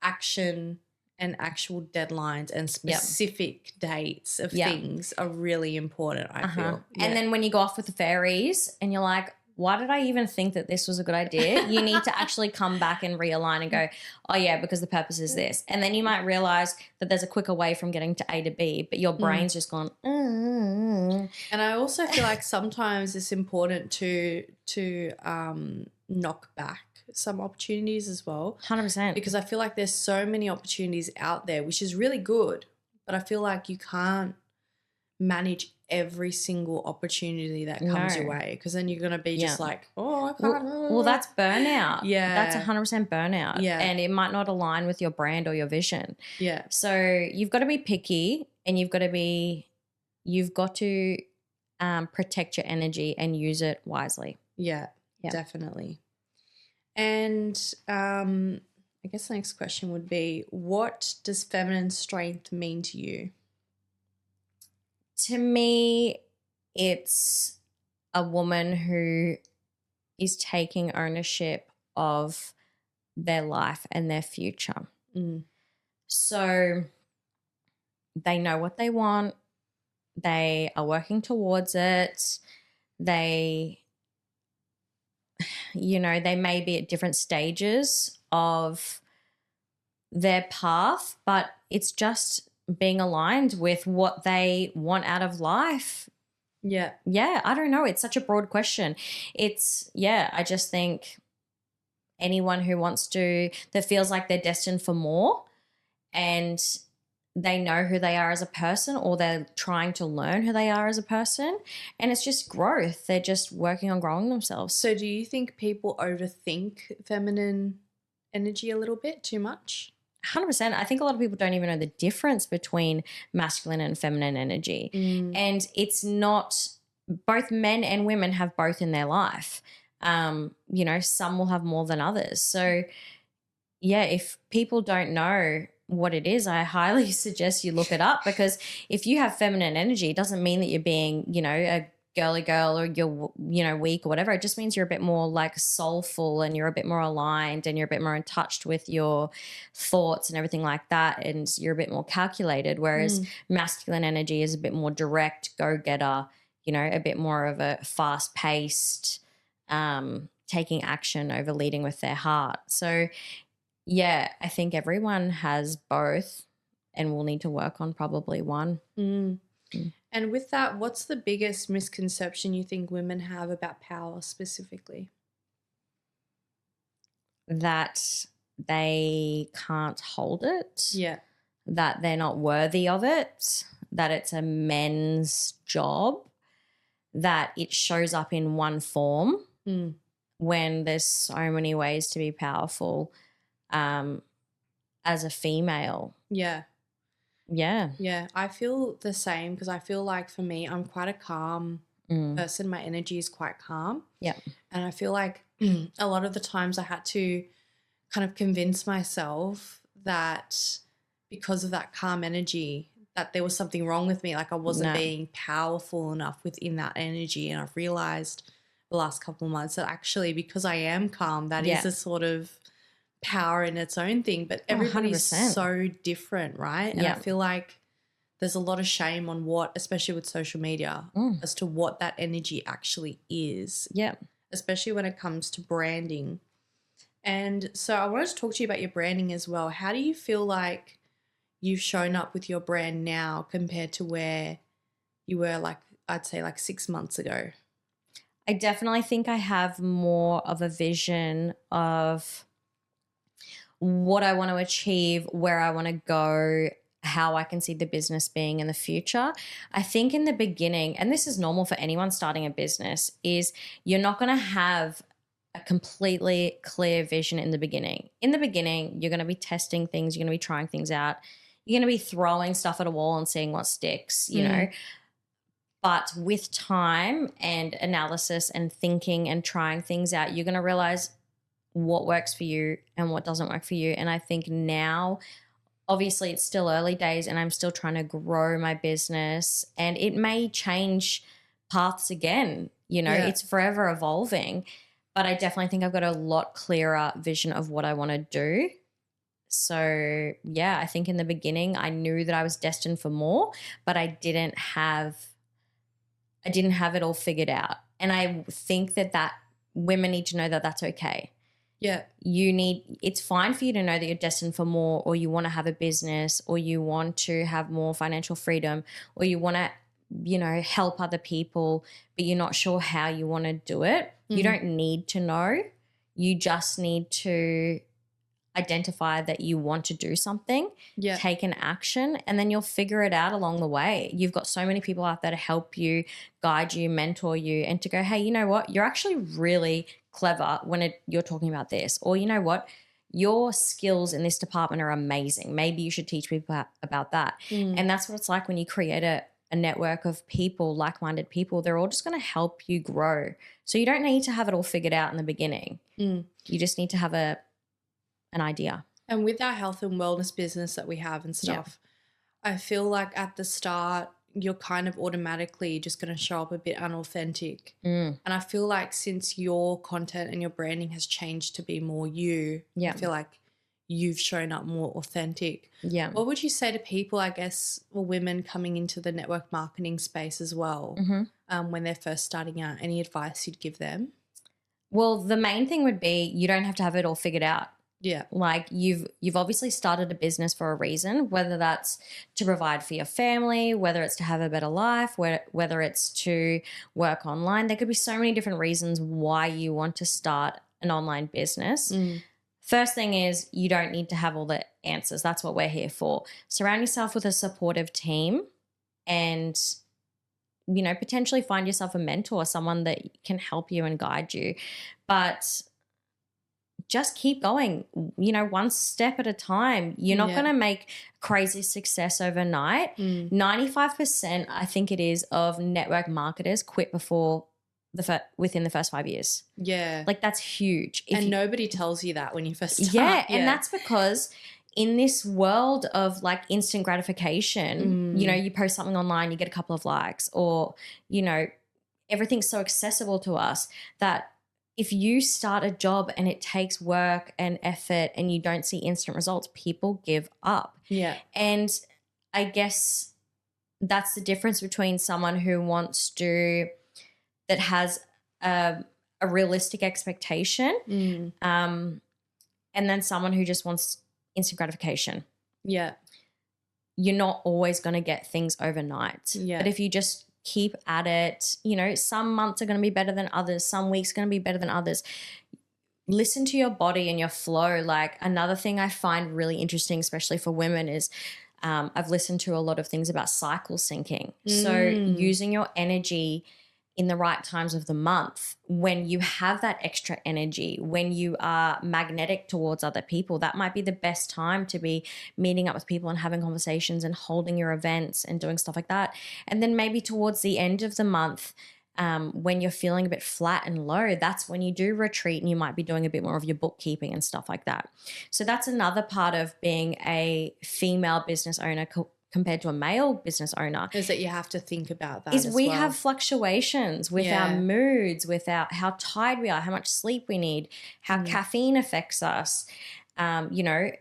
action and actual deadlines and specific dates of things are really important, I feel. Yeah. And then when you go off with the fairies and you're like, why did I even think that this was a good idea? You need to actually come back and realign and go, oh, yeah, because the purpose is this. And then you might realize that there's a quicker way from getting to A to B, but your brain's just gone, And I also feel like sometimes it's important to knock back some opportunities as well. 100%. Because I feel like there's so many opportunities out there, which is really good, but I feel like you can't manage every single opportunity that comes your way, because then you're going to be just like, oh, I can't. Well, that's burnout. Yeah. That's 100% burnout. Yeah. And it might not align with your brand or your vision. Yeah. So you've got to be picky, and you've got to protect your energy and use it wisely. Yeah, definitely. And I guess the next question would be, what does feminine strength mean to you? To me, it's a woman who is taking ownership of their life and their future. So they know what they want. They are working towards it. They may be at different stages of their path, but it's just being aligned with what they want out of life. Yeah. Yeah, I don't know. It's such a broad question. I just think anyone who that feels like they're destined for more, and they know who they are as a person, or they're trying to learn who they are as a person. And it's just growth. They're just working on growing themselves. So do you think people overthink feminine energy a little bit too much? 100%. I think a lot of people don't even know the difference between masculine and feminine energy. And it's not, both men and women have both in their life. You know, some will have more than others. So yeah, if people don't know what it is, I highly suggest you look it up, because if you have feminine energy, it doesn't mean that you're being, you know, a girly girl or you're, you know, weak or whatever. It just means you're a bit more like soulful and you're a bit more aligned and you're a bit more in touch with your thoughts and everything like that, and you're a bit more calculated, whereas masculine energy is a bit more direct, go-getter, you know, a bit more of a fast-paced, taking action over leading with their heart. So yeah, I think everyone has both and will need to work on probably one. And with that, what's the biggest misconception you think women have about power specifically? That they can't hold it. Yeah. That they're not worthy of it. That it's a men's job. That it shows up in one form when there's so many ways to be powerful as a female. Yeah. Yeah. Yeah. I feel the same, because I feel like for me, I'm quite a calm person. My energy is quite calm. Yeah. And I feel like a lot of the times I had to kind of convince myself that because of that calm energy, that there was something wrong with me. Like I wasn't being powerful enough within that energy. And I've realized the last couple of months that actually, because I am calm, that is a sort of power in its own thing. But everybody's so different, right? And I feel like there's a lot of shame on what, especially with social media, as to what that energy actually is. Yeah. Especially when it comes to branding. And so I wanted to talk to you about your branding as well. How do you feel like you've shown up with your brand now compared to where you were, like, I'd say like 6 months ago? I definitely think I have more of a vision of what I want to achieve, where I want to go, how I can see the business being in the future. I think in the beginning, and this is normal for anyone starting a business, is you're not going to have a completely clear vision in the beginning. In the beginning, you're going to be testing things, you're going to be trying things out, you're going to be throwing stuff at a wall and seeing what sticks, you know. But with time and analysis and thinking and trying things out, you're going to realize what works for you and what doesn't work for you. And I think now, obviously it's still early days and I'm still trying to grow my business, and it may change paths again. You know, it's forever evolving, but I definitely think I've got a lot clearer vision of what I want to do. So yeah, I think in the beginning I knew that I was destined for more, but I didn't have it all figured out. And I think that women need to know that that's okay. Yeah. It's fine for you to know that you're destined for more, or you want to have a business, or you want to have more financial freedom, or you want to, you know, help other people, but you're not sure how you want to do it. You don't need to know. You just need to identify that you want to do something, take an action, and then you'll figure it out along the way. You've got so many people out there to help you, guide you, mentor you, and to go, hey, you know what? You're actually really clever when you're talking about this. Or you know what? Your skills in this department are amazing. Maybe you should teach people about that. And that's what it's like when you create a network of people, like-minded people. They're all just going to help you grow. So you don't need to have it all figured out in the beginning. You just need to have an idea. And with our health and wellness business that we have and stuff, I feel like at the start you're kind of automatically just going to show up a bit unauthentic. And I feel like since your content and your branding has changed to be more you, I feel like you've shown up more authentic. Yeah. What would you say to people, I guess, or women coming into the network marketing space as well, when they're first starting out? Any advice you'd give them? Well, the main thing would be you don't have to have it all figured out. Yeah. Like you've obviously started a business for a reason, whether that's to provide for your family, whether it's to have a better life, whether it's to work online. There could be so many different reasons why you want to start an online business. First thing is you don't need to have all the answers. That's what we're here for. Surround yourself with a supportive team and, you know, potentially find yourself a mentor, someone that can help you and guide you. But just keep going, you know, one step at a time. You're not going to make crazy success overnight. 95%, I think it is, of network marketers quit before within the first 5 years. Yeah. Like that's huge. And nobody tells you that when you first start. Yeah, and that's because in this world of like instant gratification, you know, you post something online, you get a couple of likes, or, you know, everything's so accessible to us that if you start a job and it takes work and effort and you don't see instant results, people give up. Yeah. And I guess that's the difference between someone who that has a realistic expectation and then someone who just wants instant gratification. Yeah. You're not always going to get things overnight. Yeah. But if you just keep at it, you know, some months are going to be better than others. Some weeks are going to be better than others. Listen to your body and your flow. Like another thing I find really interesting, especially for women, is I've listened to a lot of things about cycle syncing. So using your energy in the right times of the month, when you have that extra energy, when you are magnetic towards other people, that might be the best time to be meeting up with people and having conversations and holding your events and doing stuff like that. And then maybe towards the end of the month, when you're feeling a bit flat and low, that's when you do retreat and you might be doing a bit more of your bookkeeping and stuff like that. So that's another part of being a female business owner compared to a male business owner, is that you have to think about that. We have fluctuations with our moods, with how tired we are, how much sleep we need, how caffeine affects us. You know,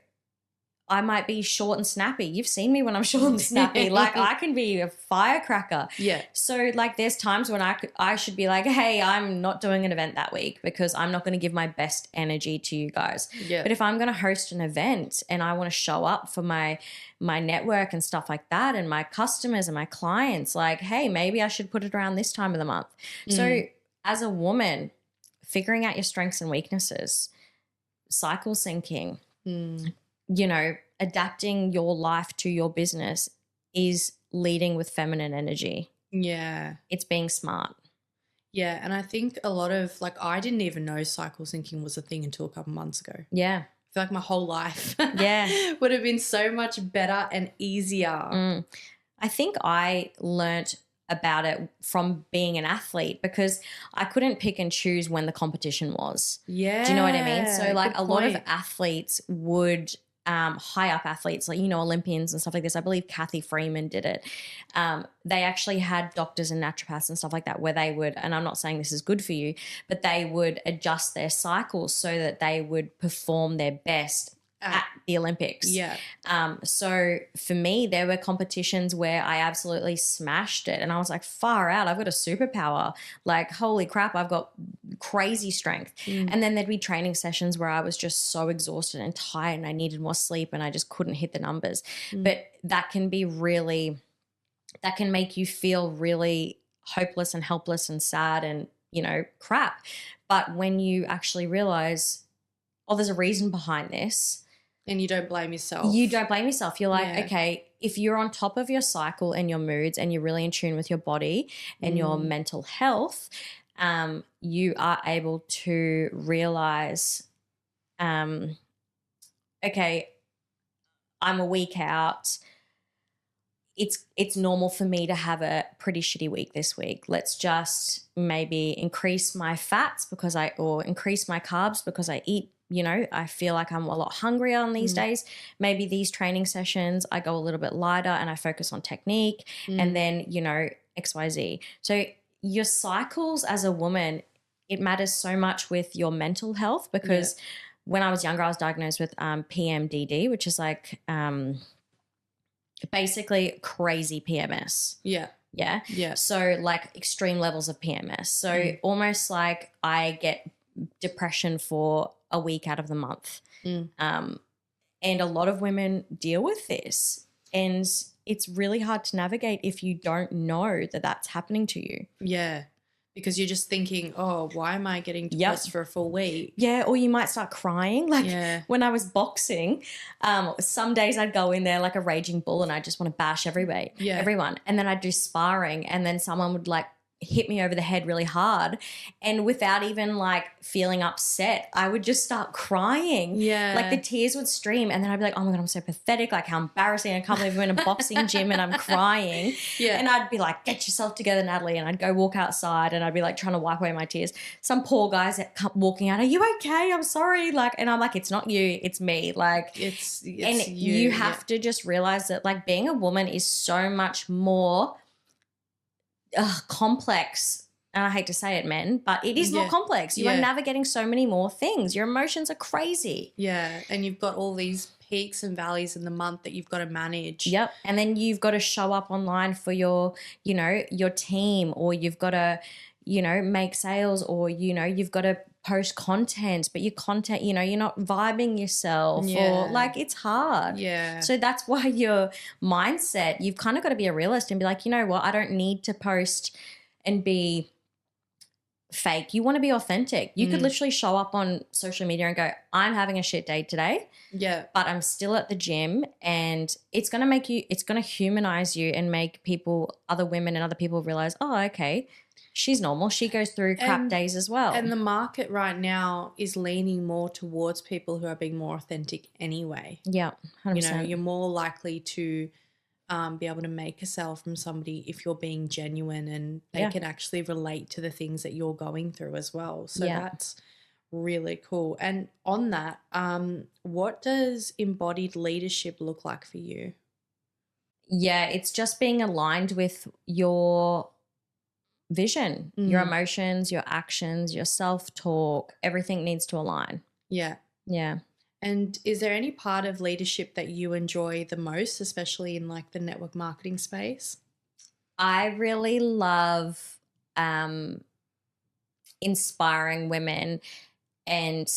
I might be short and snappy. You've seen me when I'm short and snappy. Like I can be a firecracker. Yeah. So like there's times when I should be like, hey, I'm not doing an event that week because I'm not going to give my best energy to you guys. Yeah. But if I'm going to host an event and I want to show up for my network and stuff like that and my customers and my clients, like, hey, maybe I should put it around this time of the month. So as a woman, figuring out your strengths and weaknesses, cycle syncing, you know, adapting your life to your business is leading with feminine energy. Yeah. It's being smart. Yeah. And I think a lot of, like, I didn't even know cycle syncing was a thing until a couple months ago. Yeah. I feel like my whole life would have been so much better and easier. I think I learnt about it from being an athlete because I couldn't pick and choose when the competition was. Yeah. Do you know what I mean? So like a lot of athletes would high up athletes, like, you know, Olympians and stuff like this. I believe Kathy Freeman did it. They actually had doctors and naturopaths and stuff like that where they would, and I'm not saying this is good for you, but they would adjust their cycles so that they would perform their best at the Olympics. Yeah. So for me, there were competitions where I absolutely smashed it and I was like, far out, I've got a superpower. Like, holy crap, I've got crazy strength. And then there'd be training sessions where I was just so exhausted and tired and I needed more sleep and I just couldn't hit the numbers. But that can make you feel really hopeless and helpless and sad and, you know, crap. But when you actually realize, oh, there's a reason behind this. And you don't blame yourself. You're like, okay, if you're on top of your cycle and your moods and you're really in tune with your body and your mental health, you are able to realize, okay, I'm a week out. It's normal for me to have a pretty shitty week this week. Let's just maybe increase my fats or increase my carbs because I eat, you know, I feel like I'm a lot hungrier on these days. Maybe these training sessions, I go a little bit lighter and I focus on technique and then, you know, XYZ. So your cycles as a woman, it matters so much with your mental health because when I was younger, I was diagnosed with PMDD, which is like basically crazy PMS. Yeah. Yeah. So like extreme levels of PMS. So almost like I get depression for a week out of the month. And a lot of women deal with this and it's really hard to navigate if you don't know that that's happening to you. Yeah. Because you're just thinking, oh, why am I getting depressed for a full week? Yeah, or you might start crying. Like when I was boxing, some days I'd go in there like a raging bull and I just want to bash everyone. And then I'd do sparring and then someone would like hit me over the head really hard, and without even like feeling upset, I would just start crying. Like the tears would stream, and then I'd be like, oh my God, I'm so pathetic, like how embarrassing, I can't believe I'm in a boxing gym and I'm crying. And I'd be like, get yourself together, Natalie, and I'd go walk outside and I'd be like trying to wipe away my tears. Some poor guys that come walking out, are you okay? I'm sorry. Like, and I'm like, it's not you, it's me. Like it's and you have to just realize that like being a woman is so much more complex, and I hate to say it, men, but it is more complex. You are navigating so many more things. Your emotions are crazy. Yeah, and you've got all these peaks and valleys in the month that you've got to manage. Yep, and then you've got to show up online for your, you know, your team, or you've got to, you know, make sales, or, you know, you've got to post content, but your content, you know, you're not vibing yourself or like it's hard. Yeah. So that's why your mindset, you've kind of got to be a realist and be like, you know what, I don't need to post and be fake. You want to be authentic. You could literally show up on social media and go, I'm having a shit day today. Yeah. But I'm still at the gym, and it's going to make you, it's going to humanize you and make people, other women and other people realize, oh, okay, she's normal. She goes through crap days as well. And the market right now is leaning more towards people who are being more authentic anyway. Yeah, 100%. You know, you're more likely to be able to make a sale from somebody if you're being genuine, and they can actually relate to the things that you're going through as well. So that's really cool. And on that, what does embodied leadership look like for you? Yeah, it's just being aligned with your vision, your emotions, your actions, your self-talk, everything needs to align. Yeah. Yeah. And is there any part of leadership that you enjoy the most, especially in like the network marketing space? I really love inspiring women and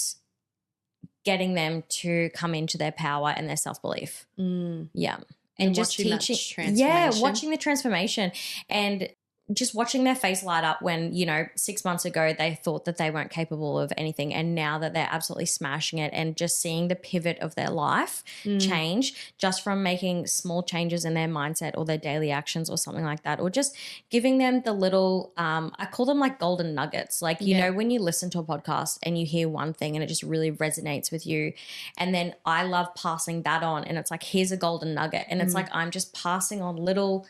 getting them to come into their power and their self-belief. Yeah. And just teaching, watching the transformation, and just watching their face light up when, you know, 6 months ago they thought that they weren't capable of anything, and now that they're absolutely smashing it, and just seeing the pivot of their life change just from making small changes in their mindset or their daily actions or something like that, or just giving them the little, I call them like golden nuggets. Like, you know, when you listen to a podcast and you hear one thing and it just really resonates with you, and then I love passing that on, and it's like, here's a golden nugget, and it's like I'm just passing on little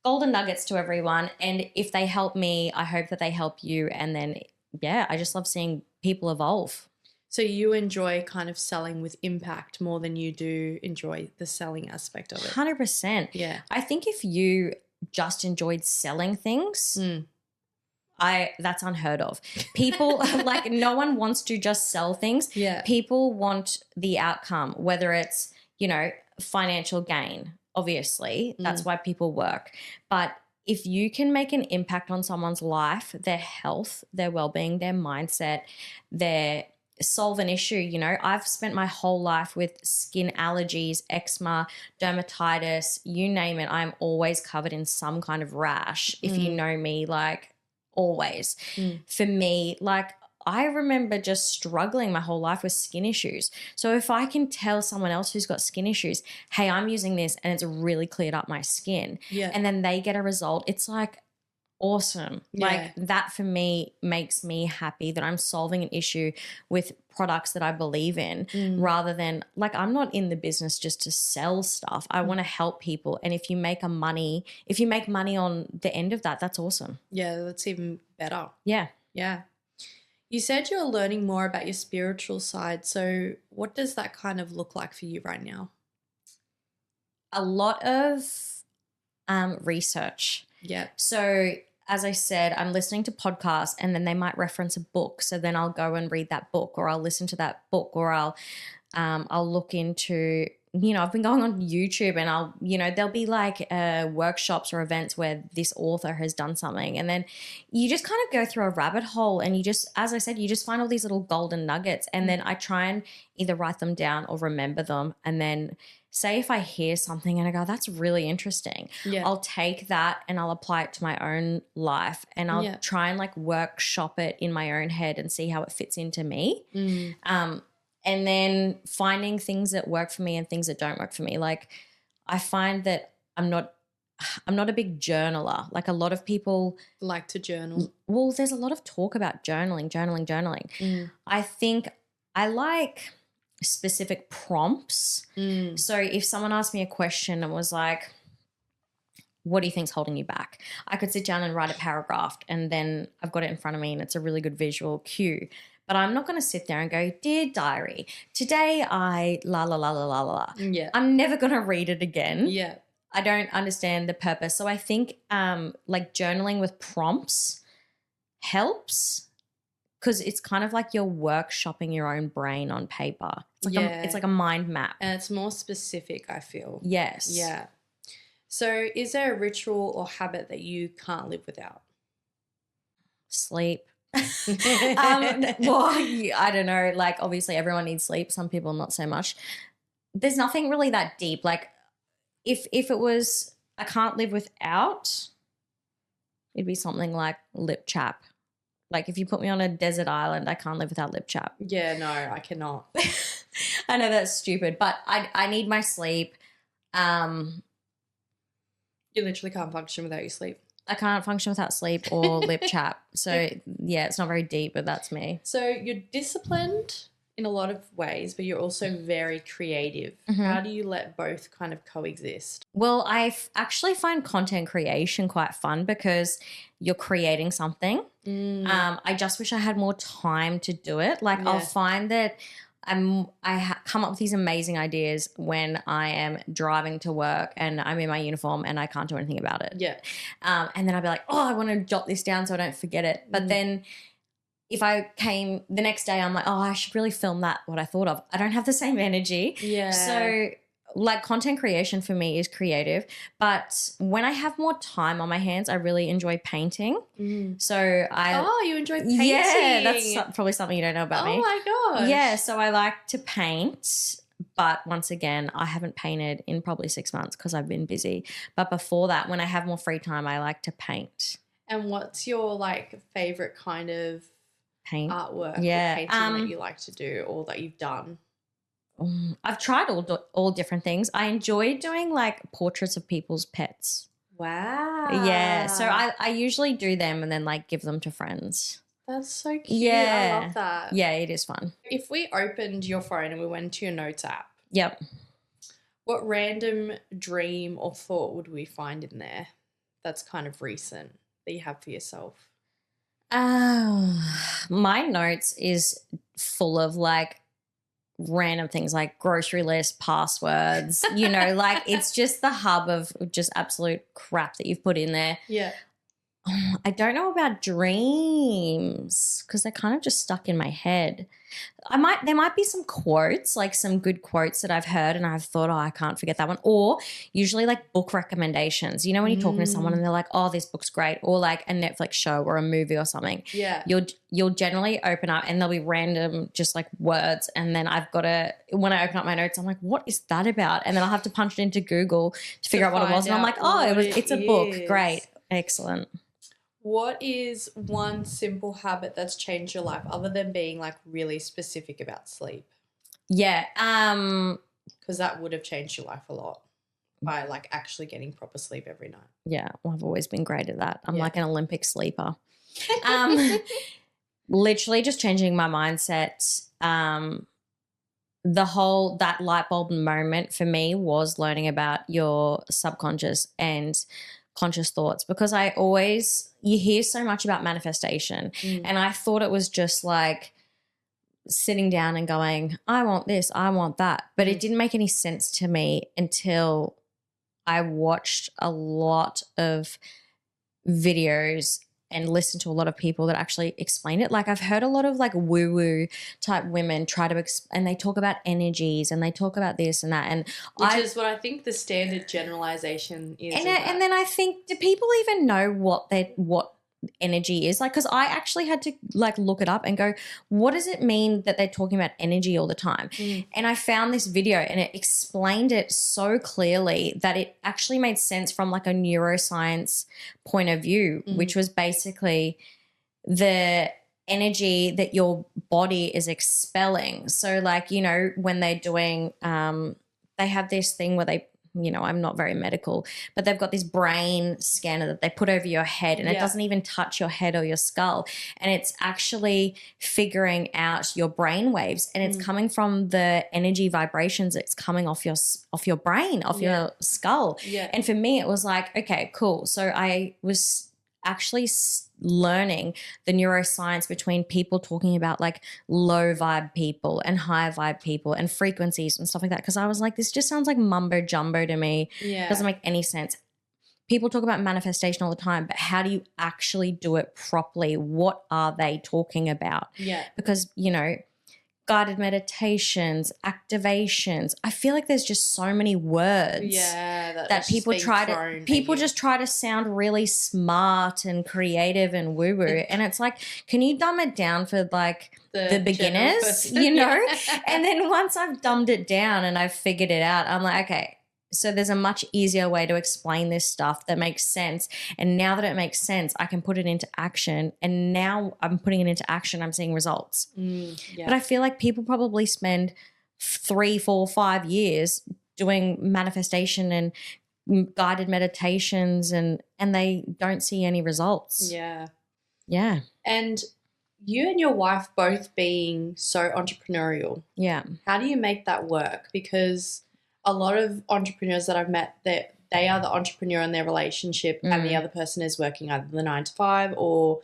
golden nuggets to everyone, and if they help me, I hope that they help you. And then I just love seeing people evolve. So you enjoy kind of selling with impact more than you do enjoy the selling aspect of it? 100%. Yeah. I think if you just enjoyed selling things, that's unheard of. People like, no one wants to just sell things. Yeah. People want the outcome, whether it's, you know, financial gain. Obviously, that's why people work. But if you can make an impact on someone's life, their health, their well-being, their mindset, solve an issue, you know, I've spent my whole life with skin allergies, eczema, dermatitis, you name it. I'm always covered in some kind of rash. If you know me, like always. For me, like, I remember just struggling my whole life with skin issues. So if I can tell someone else who's got skin issues, hey, I'm using this and it's really cleared up my skin, and then they get a result, it's like awesome. Like, that for me makes me happy that I'm solving an issue with products that I believe in, rather than, like, I'm not in the business just to sell stuff. I want to help people. And if you make money on the end of that, that's awesome. Yeah, that's even better. Yeah. Yeah. You said you're learning more about your spiritual side. So what does that kind of look like for you right now? A lot of research. Yeah. So as I said, I'm listening to podcasts, and then they might reference a book. So then I'll go and read that book, or I'll listen to that book, or I'll look into, you know, I've been going on YouTube, and I'll, you know, there'll be like workshops or events where this author has done something, and then you just kind of go through a rabbit hole, and you just, as I said, you just find all these little golden nuggets, and then I try and either write them down or remember them, and then say if I hear something and I go, that's really interesting. Yeah. I'll take that and I'll apply it to my own life, and I'll try and like workshop it in my own head and see how it fits into me. And then finding things that work for me and things that don't work for me. Like I find that I'm not a big journaler. Like a lot of people like to journal. Well, there's a lot of talk about journaling. I think I like specific prompts. So if someone asked me a question and was like, what do you think's holding you back? I could sit down and write a paragraph, and then I've got it in front of me and it's a really good visual cue. But I'm not going to sit there and go, dear diary, today I la la la la la la. Yeah. I'm never going to read it again. Yeah. I don't understand the purpose. So I think like journaling with prompts helps, because it's kind of like you're workshopping your own brain on paper. It's like a mind map. And it's more specific, I feel. Yes. Yeah. So is there a ritual or habit that you can't live without? Sleep. Well, I don't know. Like obviously everyone needs sleep. Some people not so much. There's nothing really that deep. Like if it was I can't live without, it'd be something like lip chap. Like if you put me on a desert island, I can't live without lip chap. Yeah, no, I cannot. I know that's stupid, but I need my sleep. You literally can't function without your sleep. I can't function without sleep or lip chap. So yeah, it's not very deep, but that's me. So you're disciplined in a lot of ways, but you're also very creative. How do you let both kind of coexist? Well, actually find content creation quite fun because you're creating something. I just wish I had more time to do it. Like I'll find that come up with these amazing ideas when I am driving to work and I'm in my uniform and I can't do anything about it. Yeah. And then I'll be like, oh, I want to jot this down so I don't forget it. But then if I came the next day, I'm like, oh, I should really film that, what I thought of. I don't have the same energy. Yeah. So like content creation for me is creative. But when I have more time on my hands, I really enjoy painting. So you enjoy painting. Yeah, that's probably something you don't know about me. Oh my gosh. Yeah, so I like to paint. But once again, I haven't painted in probably 6 months because I've been busy. But before that, when I have more free time, I like to paint. And what's your like favorite kind of paint artwork or painting that you like to do or that you've done? I've tried all different things. I enjoy doing like portraits of people's pets. Wow. Yeah. So I usually do them and then like give them to friends. That's so cute. Yeah. I love that. Yeah, it is fun. If we opened your phone and we went to your notes app. Yep. What random dream or thought would we find in there that's kind of recent that you have for yourself? My notes is full of like random things like grocery list, passwords, like it's just the hub of just absolute crap that you've put in there. Yeah. I don't know about dreams because they're kind of just stuck in my head. There might be some quotes, like some good quotes that I've heard and I've thought, oh, I can't forget that one. Or usually like book recommendations. You know, when you're talking to someone and they're like, oh, this book's great, or like a Netflix show or a movie or something. Yeah. You'll generally open up and there'll be random just like words, and then when I open up my notes, I'm like, what is that about? And then I'll have to punch it into Google to figure out what it was. And I'm like, oh, it's a book. Great. Excellent. What is one simple habit that's changed your life other than being like really specific about sleep? Yeah. Because that would have changed your life a lot by like actually getting proper sleep every night. Yeah. Well, I've always been great at that. I'm like an Olympic sleeper. Literally just changing my mindset. That light bulb moment for me was learning about your subconscious and conscious thoughts, because you hear so much about manifestation and I thought it was just like sitting down and going, I want this, I want that. But it didn't make any sense to me until I watched a lot of videos and listened to a lot of people that actually explain it. Like I've heard a lot of like woo-woo type women try to and they talk about energies and they talk about this and that. And which is what I think the standard generalization is. And then I think, do people even know what energy is. Like, because I actually had to like look it up and go, what does it mean that they're talking about energy all the time? And I found this video and it explained it so clearly that it actually made sense from like a neuroscience point of view, which was basically the energy that your body is expelling. So like, you know, when they're doing they have this thing where they, you know, I'm not very medical, but they've got this brain scanner that they put over your head, and it doesn't even touch your head or your skull, and it's actually figuring out your brain waves, and it's coming from the energy vibrations that's coming off your brain, off your skull. And for me it was like, okay, cool. So I was actually learning the neuroscience between people talking about like low vibe people and high vibe people and frequencies and stuff like that, because I was like, this just sounds like mumbo jumbo to me. Doesn't make any sense. People talk about manifestation all the time, but how do you actually do it properly? What are they talking about? Because, you know, guided meditations, activations. I feel like there's just so many words that people just try to sound really smart and creative and woo-woo. And it's like, can you dumb it down for like the beginners, you know? And then once I've dumbed it down and I've figured it out, I'm like, okay, so there's a much easier way to explain this stuff that makes sense. And now that it makes sense, I can put it into action. And now I'm putting it into action. I'm seeing results. But I feel like people probably spend 3, 4, 5 years doing manifestation and guided meditations and they don't see any results. Yeah. And you and your wife both being so entrepreneurial. How do you make that work? Because a lot of entrepreneurs that I've met, that they are the entrepreneur in their relationship and the other person is working either the 9 to 5 or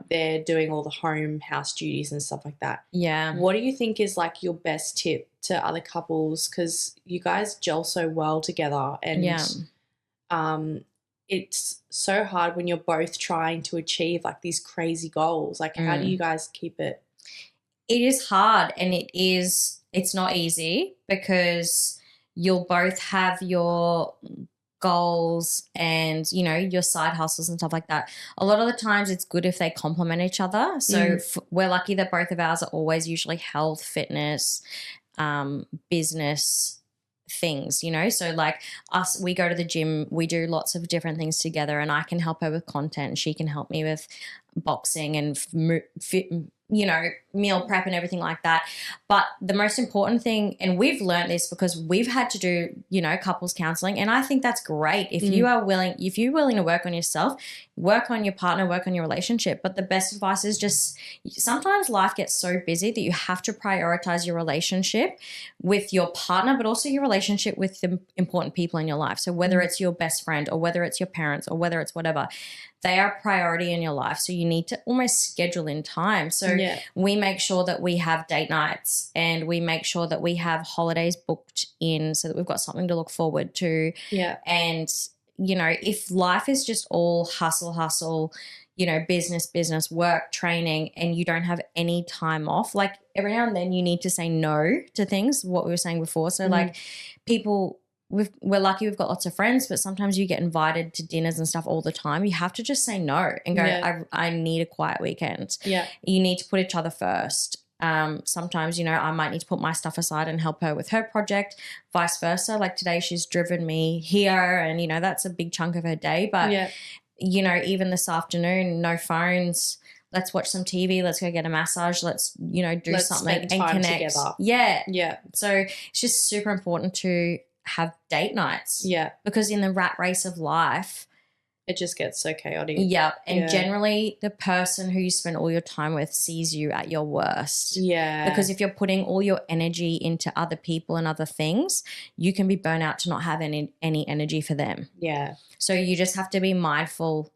they're doing all the home house duties and stuff like that. What do you think is like your best tip to other couples? Because you guys gel so well together, and it's so hard when you're both trying to achieve like these crazy goals. Like how do you guys keep it? It is hard, and it's not easy because you'll both have your goals and, you know, your side hustles and stuff like that. A lot of the times it's good if they complement each other. So we're lucky that both of ours are always usually health, fitness, business things, you know. So like us, we go to the gym, we do lots of different things together, and I can help her with content and she can help me with boxing and you know, meal prep and everything like that. But the most important thing, and we've learned this because we've had to do, you know, couples counseling, and I think that's great. If you're willing to work on yourself, work on your partner, work on your relationship. But the best advice is just sometimes life gets so busy that you have to prioritize your relationship with your partner, but also your relationship with the important people in your life. So whether it's your best friend or whether it's your parents or whether it's whatever, they are a priority in your life. So you need to almost schedule in time. So we make sure that we have date nights and we make sure that we have holidays booked in so that we've got something to look forward to. And, you know, if life is just all hustle, you know, business, work, training, and you don't have any time off, like every now and then you need to say no to things, what we were saying before. So like people, we're lucky we've got lots of friends, but sometimes you get invited to dinners and stuff all the time. You have to just say no and go, I need a quiet weekend. You need to put each other first. Sometimes, you know, I might need to put my stuff aside and help her with her project, vice versa. Like today she's driven me here and, you know, that's a big chunk of her day. But, you know, even this afternoon, no phones. Let's watch some TV. Let's go get a massage. Let's, you know, do something and connect. Together. So it's just super important to have date nights. Because in the rat race of life, it just gets so chaotic. And generally the person who you spend all your time with sees you at your worst. Because if you're putting all your energy into other people and other things, you can be burnt out to not have any energy for them. So you just have to be mindful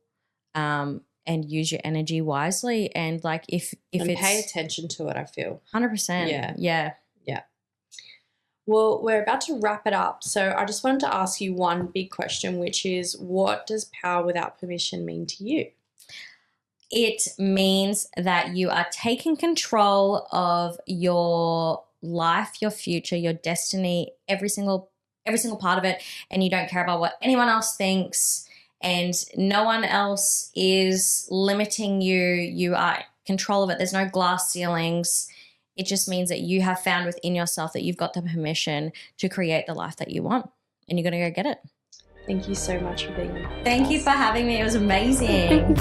and use your energy wisely. And like if it's pay attention to it, I feel 100%. Yeah. Well, we're about to wrap it up. So I just wanted to ask you one big question, which is, what does power without permission mean to you? It means that you are taking control of your life, your future, your destiny, every single part of it, and you don't care about what anyone else thinks, and no one else is limiting you. You are in control of it. There's no glass ceilings. It just means that you have found within yourself that you've got the permission to create the life that you want, and you're going to go get it. Thank you so much for being here. Thank you for having me. It was amazing.